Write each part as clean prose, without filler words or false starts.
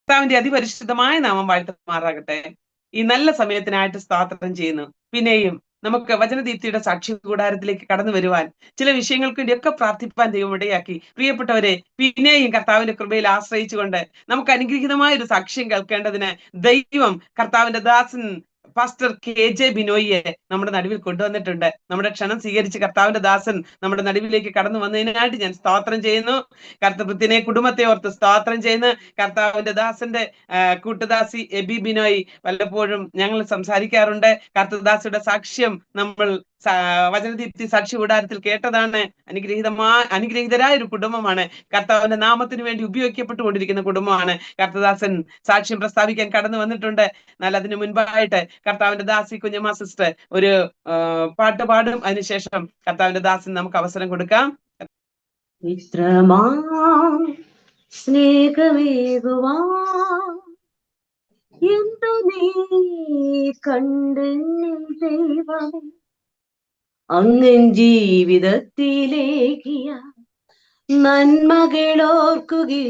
കർത്താവിന്റെ അതിപരിശുദ്ധമായ നാമം വാഴ്ത്തുമാറാകട്ടെ. ഈ നല്ല സമയത്തിനായിട്ട് സ്തോത്രം ചെയ്യുന്നു. പിന്നെയും നമുക്ക് വചനദീപ്തിയുടെ സാക്ഷി കൂടാരത്തിലേക്ക് കടന്നു വരുവാൻ, ചില വിഷയങ്ങൾക്ക് വേണ്ടിയൊക്കെ പ്രാർത്ഥിപ്പാൻ ദൈവം ഇടയാക്കി. പ്രിയപ്പെട്ടവരെ, പിന്നെയും കർത്താവിന്റെ കൃപയിൽ ആശ്രയിച്ചുകൊണ്ട് നമുക്ക് അനുഗ്രഹീതമായ ഒരു സാക്ഷ്യം കേൾക്കേണ്ടതിന് ദൈവം കർത്താവിന്റെ ദാസൻ പാസ്റ്റർ KJ ബിനോയിയെ നമ്മുടെ നടുവിൽ കൊണ്ടുവന്നിട്ടുണ്ട്. നമ്മുടെ ക്ഷണം സ്വീകരിച്ച് കർത്താവിന്റെ ദാസൻ നമ്മുടെ നടുവിലേക്ക് കടന്നു വന്നതിനായിട്ട് ഞാൻ സ്തോത്രം ചെയ്യുന്നു. കർത്തൃത്തിനെ കുടുംബത്തെ ഓർത്ത് സ്തോത്രം ചെയ്യുന്നു. കർത്താവിന്റെ ദാസന്റെ കൂട്ടുദാസി എബി ബിനോയ് വല്ലപ്പോഴും ഞങ്ങൾ സംസാരിക്കാറുണ്ട്. കർത്തൃദാസിയുടെ സാക്ഷ്യം നമ്മൾ വചനദീപ്തി സാക്ഷി കൂടാരത്തിൽ കേട്ടതാണ്. അനുഗ്രഹീതരായ ഒരു കുടുംബമാണ്. കർത്താവിന്റെ നാമത്തിന് വേണ്ടി ഉപയോഗിക്കപ്പെട്ടുകൊണ്ടിരിക്കുന്ന കുടുംബമാണ്. കർത്തദാസൻ സാക്ഷ്യം പ്രസ്താവിക്കാൻ കടന്നു വന്നിട്ടുണ്ട്. എന്നാൽ അതിനു മുൻപായിട്ട് കർത്താവിന്റെ ദാസി കുഞ്ഞമ്മ സിസ്റ്റർ ഒരു പാട്ട് പാടും. അതിനുശേഷം കർത്താവിന്റെ ദാസൻ നമുക്ക് അവസരം കൊടുക്കാം. സ്നേഹമേകുവാ എന്തു നീ കണ്ടെന്നിൽ ദൈവമേ, അങ്ങൻ ജീവിതത്തിലേക്കിയ നന്മകളോർക്കുകിൽ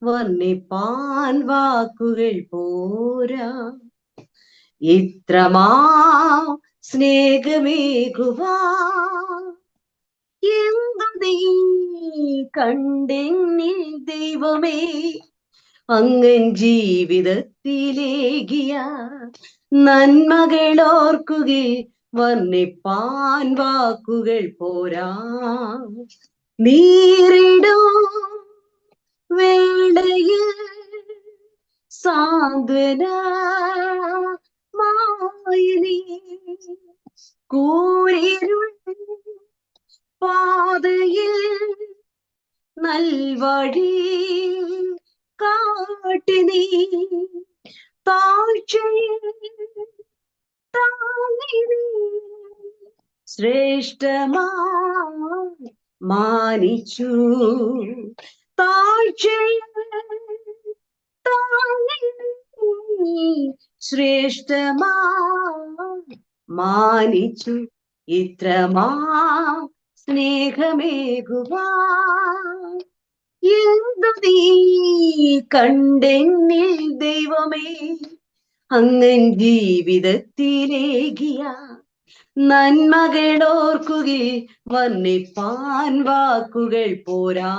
വർണ്ണിപ്പാൻ വാക്കുകൾ പോരാ. ഇത്രമാ സ്നേഹമേകുവാ എന്തു നീ കണ്ടെന്നിൽ ദൈവമേ, അങ്ങൻ ജീവിതത്തിലേകിയ നന്മകളോർക്കുകിൽ വർണ്ണിപ്പാൻ വാക്കുകൾ പോരാ. നീറിടോ വേളയിൽ സാന്ത്വനമായി കൂരിരുൾ പാതയിൽ നൽവഴി കാട്ടിനീ താഴ്ചയിൽ താങ്ങിനീ ശ്രേഷ്ഠമാ മാനിച്ചു. താഴ്ചയിൽ താങ്ങിനീ ശ്രേഷ്ഠമാ മാനിച്ചു. ഇത്രമാ സ്നേഹമേകുവാ എന്തു നീ കണ്ടെന്നിൽ ദൈവമേ, അങ്ങൻ ജീവിതത്തിലേകിയ നന്മകളോർക്കുകിൽ വർണ്ണിപ്പാൻ വാക്കുകൾ പോരാ.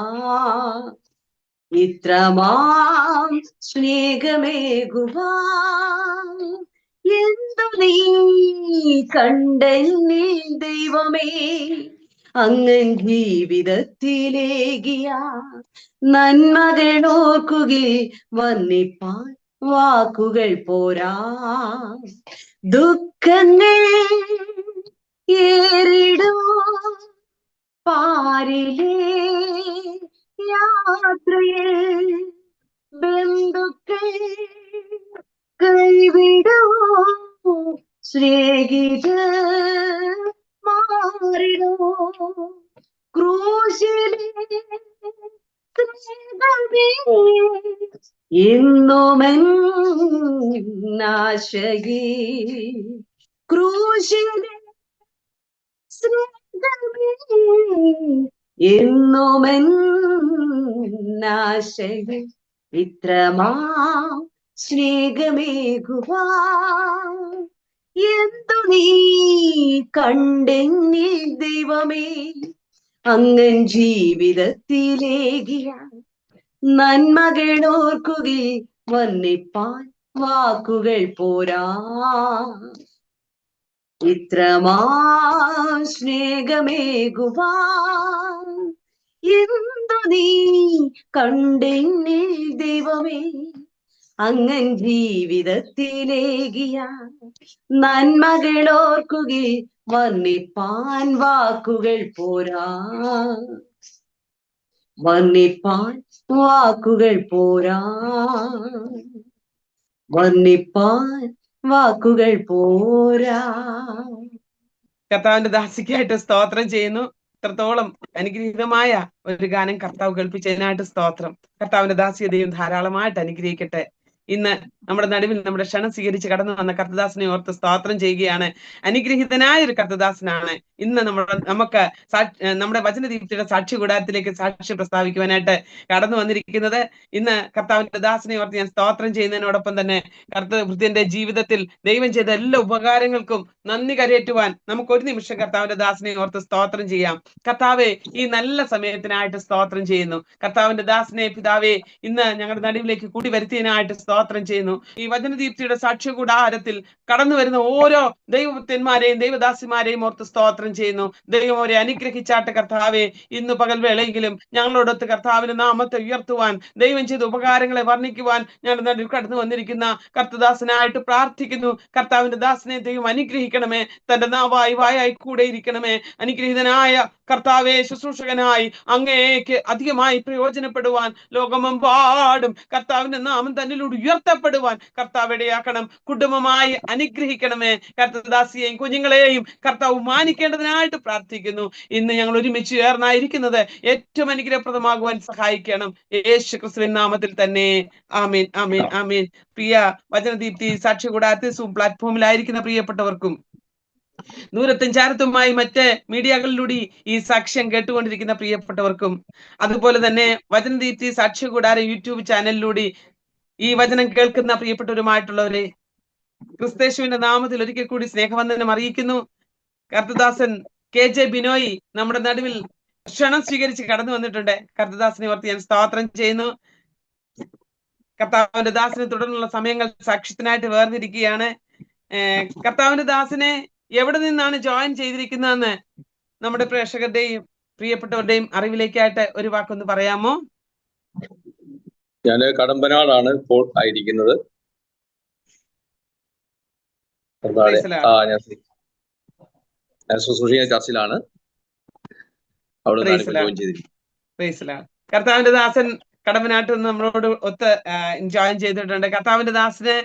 ഇത്രമാം സ്നേഹമേകുവാ എന്തു നീ കണ്ടെന്നിൽ ദൈവമേ, അങ്ങൻ ജീവിതത്തിലേകിയ നന്മകളോർക്കുകിൽ വർണ്ണിപ്പാൻ വാക്കുകൾ പോരാ. ദുഃഖങ്ങൾ ഏറിടോ പാരിലേ യാത്രയിൽ ബന്ധുക്കൾ കൈവിടോ സ്നേഹിത മാറിടോ ക്രൂശിലെ ഇന്നുമെന്നാശകി ക്രൂശിലെ എന്നുമെന്നാശകി. ഇത്രമാ സ്നേഹമേകുവാ എന്തു നീ കണ്ടെന്നിൽ ദൈവമേ, അങ്ങൻ ജീവിതത്തിലേകിയ നന്മകളോർക്കുകിൽ വർണ്ണിപ്പാൻ വാക്കുകൾ പോരാ. ഇത്രമാ സ്നേഹമേകുവാ എന്തു നീ കണ്ടെന്നിൽ ദൈവമേ, അങ്ങൻ ജീവിതത്തിലേകിയ നന്മകളോർക്കുകിൽ വർണ്ണിപ്പാൻ വാക്കുകൾ പോരാ. വർണ്ണിപ്പാൻ വാക്കുകൾ പോരാ. വർണ്ണിപ്പാൻ വാക്കുകൾ പോരാ. കർത്താവിന്റെ ദാസിക്കായിട്ട് സ്തോത്രം ചെയ്യുന്നു. ഇത്രത്തോളം അനുഗ്രഹീതമായ ഒരു ഗാനം കർത്താവ് കേൾപ്പിച്ചതിനായിട്ട് സ്തോത്രം. കർത്താവിന്റെ ദാസിയെ ദൈവം ധാരാളമായിട്ട് അനുഗ്രഹിക്കട്ടെ. ഇന്ന് നമ്മുടെ നടുവിൽ നമ്മുടെ ക്ഷണം സ്വീകരിച്ച് കടന്നു വന്ന കർത്തദാസനെ ഓർത്ത് സ്തോത്രം ചെയ്യുകയാണ്. അനുഗ്രഹീതനായ ഒരു കർത്തദാസനാണ് ഇന്ന് നമുക്ക് നമ്മുടെ വചനദീപ്തിയുടെ സാക്ഷി കൂടാരത്തിലേക്ക് സാക്ഷ്യം പ്രസ്താവിക്കുവാനായിട്ട് കടന്നു വന്നിരിക്കുന്നത്. ഇന്ന് കർത്താവിന്റെ ദാസനെ ഓർത്ത് ഞാൻ സ്തോത്രം ചെയ്യുന്നതിനോടൊപ്പം തന്നെ കർത്തൃഭൃത്യന്റെ ജീവിതത്തിൽ ദൈവം ചെയ്ത എല്ലാ ഉപകാരങ്ങൾക്കും നന്ദി കരയേറ്റുവാൻ നമുക്ക് ഒരു നിമിഷം കർത്താവിന്റെ ദാസനെ ഓർത്ത് സ്തോത്രം ചെയ്യാം. കർത്താവെ, ഈ നല്ല സമയത്തിനായിട്ട് സ്തോത്രം ചെയ്യുന്നു. കർത്താവിന്റെ ദാസനെ പിതാവെ ഇന്ന് ഞങ്ങളുടെ നടുവിലേക്ക് കൂടി വരുത്തിയതിനായിട്ട് സ്തോത്രം ചെയ്യുന്നു. ഈ വചനദീപ്തിയുടെ സാക്ഷ്യ കൂടാരത്തിൽ കടന്നു വരുന്ന ഓരോ ദൈവഭക്തന്മാരെയും ദൈവദാസിമാരെയും ഓർത്ത് സ്തോത്രം ചെയ്യുന്നു. ദൈവം അവരെ അനുഗ്രഹിച്ചാട്ട് കർത്താവെ, ഇന്ന് പകൽ വേളയെങ്കിലും ഞങ്ങളോടൊത്ത് കർത്താവിന്റെ നാമത്തെ ഉയർത്തുവാൻ, ദൈവം ചെയ്ത ഉപകാരങ്ങളെ വർണ്ണിക്കുവാൻ ഞങ്ങളുടെ നടുവിൽ കടന്നു വന്നിരിക്കുന്ന കർത്തദാസനായിട്ട് പ്രാർത്ഥിക്കുന്നു. കർത്താവിന്റെ ദാസനെ ദൈവം അനുഗ്രഹിക്കണമേ. തന്റെ വായായി കൂടെ ഇരിക്കണമേ. അനുഗ്രഹീതനായ കർത്താവെ, ശുശ്രൂഷകനായി അങ്ങേക്ക് അധികമായി പ്രയോജനപ്പെടുവാൻ, ലോകമെമ്പാടും കർത്താവിന്റെ നാമം തന്നിലൂടെ ഉയർത്തപ്പെടുവാൻ കർത്താവ് ഇടയാക്കണം. കുടുംബമായി അനുഗ്രഹിക്കണമേ. കർത്തദാസിയെയും കുഞ്ഞുങ്ങളെയും കർത്താവ് മാനിക്കേണ്ടതിനായിട്ട് പ്രാർത്ഥിക്കുന്നു. ഇന്ന് ഞങ്ങൾ ഒരുമിച്ച് ചേർന്നായിരിക്കുന്നത് ഏറ്റവും അനുഗ്രഹപ്രദമാകുവാൻ സഹായിക്കണം. യേശു ക്രിസ്തുവിൻ നാമത്തിൽ തന്നെ. ആമേൻ, ആമേൻ, ആമേൻ. പ്രിയ വചനദീപ്തി സാക്ഷി കൂടാരത്തിൽ സൂം പ്ലാറ്റ്ഫോമിലായിരിക്കുന്ന പ്രിയപ്പെട്ടവർക്കും ദൂരത്തും ചാരത്തുമായി മറ്റ് മീഡിയകളിലൂടെ ഈ സാക്ഷ്യം കേട്ടുകൊണ്ടിരിക്കുന്ന പ്രിയപ്പെട്ടവർക്കും, അതുപോലെ തന്നെ വചനദീപ്തി സാക്ഷ്യ കൂടാരം യൂട്യൂബ് ചാനലിലൂടെ ഈ വചനം കേൾക്കുന്ന പ്രിയപ്പെട്ടവരുമായിട്ടുള്ളവരെ ക്രിസ്തേശുവിന്റെ നാമത്തിൽ ഒരിക്കൽ കൂടി സ്നേഹവന്ദനം അറിയിക്കുന്നു. കർത്തദാസൻ KJ ബിനോയ് നമ്മുടെ നടുവിൽ ക്ഷണം സ്വീകരിച്ച് കടന്നു വന്നിട്ടുണ്ട്. കർത്തദാസനെ ഓർത്ത് ഞാൻ സ്തോത്രം ചെയ്യുന്നു. കർത്താവിന്റെ ദാസനെ തുടർന്നുള്ള സമയങ്ങൾ സാക്ഷ്യത്തിനായിട്ട് വേർതിരിക്കുകയാണ്. കർത്താവിന്റെ ദാസനെ എവിടെ നിന്നാണ് ജോയിൻ ചെയ്തിരിക്കുന്നതെന്ന് നമ്മുടെ പ്രേക്ഷകരുടെയും പ്രിയപ്പെട്ടവരുടെയും അറിവിലേക്കായിട്ട് ഒരു വാക്കൊന്ന് പറയാമോ? ഞാൻ കടമ്പനാടാണ് ഇപ്പോൾ ആയിരിക്കുന്നത്. ഞാൻ ശുശ്രൂഷ ചർച്ചിലാണ്. അവിടെ കർത്താവിന്റെ ദാസൻ കടമ്പനാട്ടിൽ നിന്ന് നമ്മളോട് ഒത്ത് ജോയിൻ ചെയ്തിട്ടുണ്ട്. കർത്താവിന്റെ ദാസന്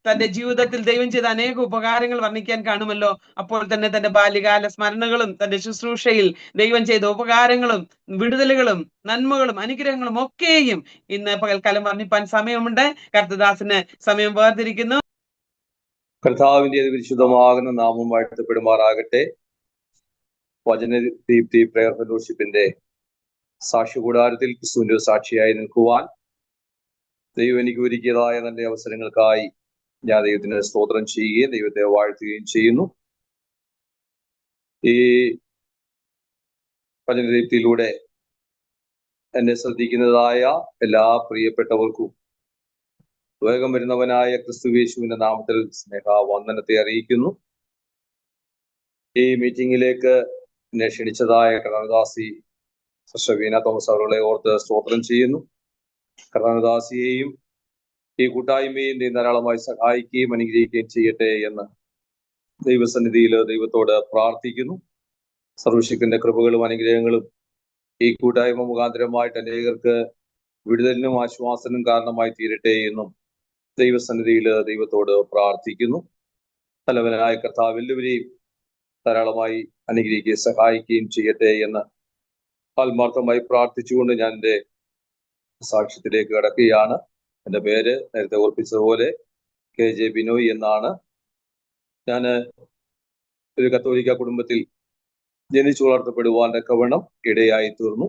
തന്റെ ജീവിതത്തിൽ ദൈവം ചെയ്ത അനേക ഉപകാരങ്ങൾ വർണ്ണിക്കാൻ കാണുമല്ലോ. അപ്പോൾ തന്നെ തന്റെ ബാല്യകാല സ്മരണകളും തന്റെ ശുശ്രൂഷയിൽ ദൈവം ചെയ്ത ഉപകാരങ്ങളും വിടുതലുകളും നന്മകളും അനുഗ്രഹങ്ങളും ഒക്കെയും ഇന്ന് പകൽക്കാലം വർണ്ണിപ്പാൻ സമയമുണ്ട്. കർത്തദാസന് സമയം വേർതിരിക്കുന്നു. കർത്താവിന്റെ പരിശുദ്ധമാകുന്ന നാമം വാഴ്ത്തപ്പെടുമാറാകട്ടെ. വചനദീപ്തി പ്രയർ ഫെലോഷിപ്പിന്റെ സാക്ഷി കൂടാരത്തിൽ ക്രിസ്തുവിന്റെ സാക്ഷിയായി നിൽക്കുവാൻ ദൈവം എനിക്ക് ഒരുക്കിയതായ തന്റെ അവസരങ്ങൾക്കായി ഞാൻ ദൈവത്തിന് സ്തോത്രം ചെയ്യുകയും ദൈവത്തെ വാഴ്ത്തുകയും ചെയ്യുന്നു. ഈ വചനദീപ്തിയിലൂടെ എന്നെ ശ്രദ്ധിക്കുന്നതായ എല്ലാ പ്രിയപ്പെട്ടവർക്കും വേഗം വരുന്നവനായ ക്രിസ്തുയേശുവിന്റെ നാമത്തിൽ സ്നേഹവന്ദനത്തെ അറിയിക്കുന്നു. ഈ മീറ്റിംഗിലേക്ക് എന്നെ ക്ഷണിച്ചതായ കർണദാസി സിസ്റ്റർ വീണ തോമസ് അവരുടെ ഓർത്ത് സ്തോത്രം ചെയ്യുന്നു. കർണദാസിയെയും ഈ കൂട്ടായ്മയും ധാരാളമായി സഹായിക്കുകയും അനുഗ്രഹിക്കുകയും ചെയ്യട്ടെ എന്ന് ദൈവസന്നിധിയിൽ ദൈവത്തോട് പ്രാർത്ഥിക്കുന്നു. സർവശക്തന്റെ കൃപകളും അനുഗ്രഹങ്ങളും ഈ കൂട്ടായ്മ മുഖാന്തരമായിട്ട് അനേകർക്ക് വിടുതലിനും ആശ്വാസനും കാരണമായി തീരട്ടെ എന്നും ദൈവസന്നിധിയിൽ ദൈവത്തോട് പ്രാർത്ഥിക്കുന്നു. തലവനായ കർത്താവ് എല്ലാവരെയും ധാരാളമായി അനുഗ്രഹിക്കുകയും സഹായിക്കുകയും ചെയ്യട്ടെ എന്ന് ആത്മാർത്ഥമായി പ്രാർത്ഥിച്ചുകൊണ്ട് ഞാൻ എൻ്റെ സാക്ഷ്യത്തിലേക്ക് കടക്കുകയാണ്. എൻ്റെ പേര് നേരത്തെ ഓർപ്പിച്ചതുപോലെ KJ ബിനോയ് എന്നാണ്. ഞാൻ ഒരു കത്തോലിക്ക കുടുംബത്തിൽ ജനിച്ചു വളർത്തപ്പെടുവാൻ തക്കവണ്ണം ഇടയായി തീർന്നു.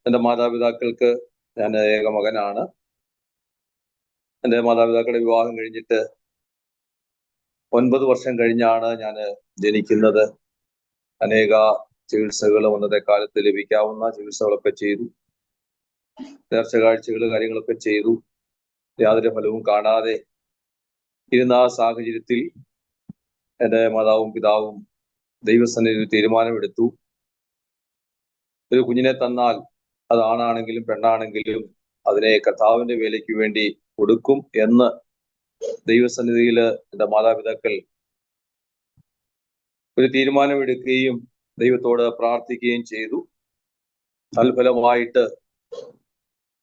എൻ്റെ മാതാപിതാക്കൾക്ക് ഞാൻ ഏക മകനാണ്. എൻ്റെ മാതാപിതാക്കളുടെ വിവാഹം കഴിഞ്ഞിട്ട് 9 വർഷം കഴിഞ്ഞാണ് ഞാൻ ജനിക്കുന്നത്. അനേക ചികിത്സകളും അന്നത്തെ കാലത്ത് ലഭിക്കാവുന്ന ചികിത്സകളൊക്കെ ചെയ്തു, നേർച്ച കാഴ്ചകൾ കാര്യങ്ങളൊക്കെ ചെയ്തു. യാതൊരു ഫലവും കാണാതെ ഇരുന്ന ആ സാഹചര്യത്തിൽ എൻ്റെ മാതാവും പിതാവും ദൈവസന്നിധിയിൽ തീരുമാനമെടുത്തു. ഒരു കുഞ്ഞിനെ തന്നാൽ അത് ആണാണെങ്കിലും പെണ്ണാണെങ്കിലും അതിനെ കർത്താവിന്റെ വേലയ്ക്ക് വേണ്ടി കൊടുക്കും എന്ന് ദൈവസന്നിധിയിൽ എൻ്റെ മാതാപിതാക്കൾ ഒരു തീരുമാനമെടുക്കുകയും ദൈവത്തോട് പ്രാർത്ഥിക്കുകയും ചെയ്തു. തൽഫലമായിട്ട്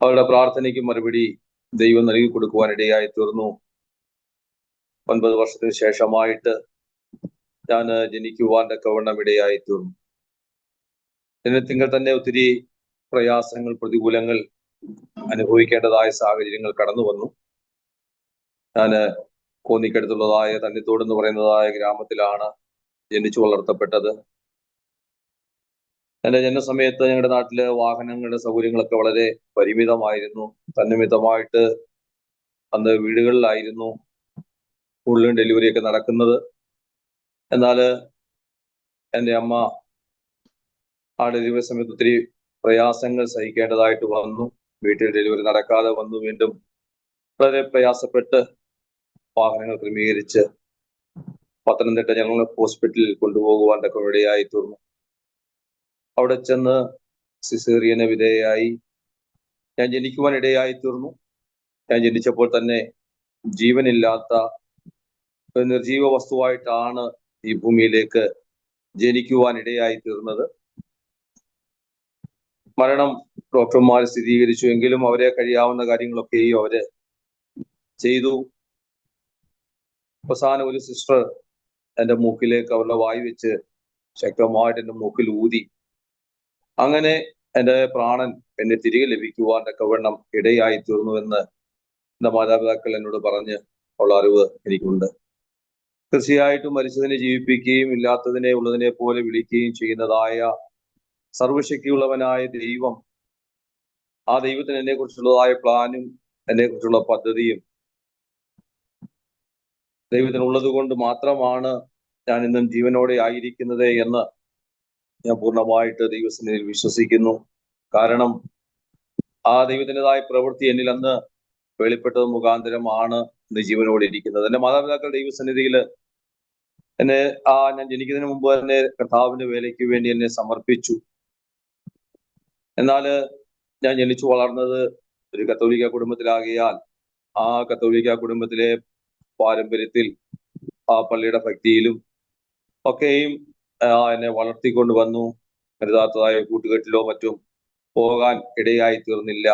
അവരുടെ പ്രാർത്ഥനയ്ക്ക് മറുപടി ദൈവം നൽകി കൊടുക്കുവാനിടയായി തീർന്നു. 9 വർഷത്തിന് ശേഷമായിട്ട് ഞാൻ ജനിക്കുവാൻ തക്കവണ്ണം ഇടയായി തീർന്നു. ജനത്തിങ്കൽ തന്നെ ഒത്തിരി പ്രയാസങ്ങൾ പ്രതികൂലങ്ങൾ അനുഭവിക്കേണ്ടതായ സാഹചര്യങ്ങൾ കടന്നു വന്നു. ഞാന് കോന്നിക്കടുത്തുള്ളതായ തന്നിത്തോട് എന്ന് പറയുന്നതായ ഗ്രാമത്തിലാണ് ജനിച്ചു വളർത്തപ്പെട്ടത്. എന്റെ ജനനസമയത്ത് ഞങ്ങളുടെ നാട്ടില് വാഹനങ്ങളുടെ സൗകര്യങ്ങളൊക്കെ വളരെ പരിമിതമായിരുന്നു. തന്നിമിത്തമായിട്ട് അന്ന് വീടുകളിലായിരുന്നു കൂടുതലും ഡെലിവറിയൊക്കെ നടക്കുന്നത്. എന്നാൽ എൻ്റെ അമ്മ ആ ഡെലിവറി സമയത്ത് ഒത്തിരി പ്രയാസങ്ങൾ സഹിക്കേണ്ടതായിട്ട് വന്നു. വീട്ടിൽ ഡെലിവറി നടക്കാതെ വന്നു. വീണ്ടും വളരെ പ്രയാസപ്പെട്ട് വാഹനങ്ങൾ ക്രമീകരിച്ച് പത്തനംതിട്ട ജനറൽ ഹോസ്പിറ്റലിൽ കൊണ്ടുപോകുവാൻ ഒക്കെ ഇടയായി തീർന്നു. അവിടെ ചെന്ന് സിസേറിയന് വിധേയയായി ഞാൻ ജനിക്കുവാൻ ഇടയായി തീർന്നു. ഞാൻ ജനിച്ചപ്പോൾ തന്നെ ജീവനില്ലാത്ത ഒരു നിർജീവ വസ്തുവായിട്ടാണ് ഈ ഭൂമിയിലേക്ക് ജനിക്കുവാൻ ഇടയായി തീർന്നത്. മരണം ഡോക്ടർമാർ സ്ഥിരീകരിച്ചു എങ്കിലും അവരെ കഴിയാവുന്ന കാര്യങ്ങളൊക്കെയും അവര് ചെയ്തു. അവസാനം ഒരു സിസ്റ്റർ എൻ്റെ മൂക്കിലേക്ക് അവരുടെ വായി വെച്ച് ശക്തമായിട്ട് എൻ്റെ മൂക്കിൽ ഊതി. അങ്ങനെ എൻ്റെ പ്രാണൻ എന്നെ തിരികെ ലഭിക്കുവാൻ തക്കവണ്ണം ഇടയായി തീർന്നുവെന്ന് എൻ്റെ മാതാപിതാക്കൾ എന്നോട് പറഞ്ഞ് ഉള്ള അറിവ് എനിക്കുണ്ട്. തീർച്ചയായിട്ടും മരിച്ചതിനെ ജീവിപ്പിക്കുകയും ഇല്ലാത്തതിനെ ഉള്ളതിനെ പോലെ വിളിക്കുകയും ചെയ്യുന്നതായ സർവശക്തിയുള്ളവനായ ദൈവം, ആ ദൈവത്തിന് എന്നെ കുറിച്ചുള്ളതായ പ്ലാനും എന്നെ കുറിച്ചുള്ള പദ്ധതിയും ദൈവത്തിനുള്ളത് കൊണ്ട് മാത്രമാണ് ഞാൻ ഇന്നും ജീവനോടെ ആയിരിക്കുന്നത് എന്ന് ഞാൻ പൂർണ്ണമായിട്ട് ദൈവസന്നിധിയിൽ വിശ്വസിക്കുന്നു. കാരണം ആ ദൈവത്തിൻ്റെതായ പ്രവൃത്തി എന്നിൽ അന്ന് വെളിപ്പെട്ടത് മുഖാന്തരമാണ് ഇന്ന് ജീവനോടെ ഇരിക്കുന്നത്. എൻ്റെ മാതാപിതാക്കൾ ദൈവസന്നിധിയിൽ എന്നെ ഞാൻ ജനിക്കുന്നതിന് മുമ്പ് തന്നെ കർത്താവിന്റെ വേലയ്ക്ക് വേണ്ടി എന്നെ സമർപ്പിച്ചു. എന്നാൽ ഞാൻ ജനിച്ചു വളർന്നത് ഒരു കത്തോലിക്ക കുടുംബത്തിലാകിയാൽ ആ കത്തോലിക്ക കുടുംബത്തിലെ പാരമ്പര്യത്തിൽ ആ പള്ളിയുടെ ഭക്തിയിലും ഒക്കെയും എന്നെ വളർത്തിക്കൊണ്ട് വന്നു. കരുതാത്തതായ കൂട്ടുകെട്ടിലോ മറ്റും പോകാൻ ഇടയായി തീർന്നില്ല.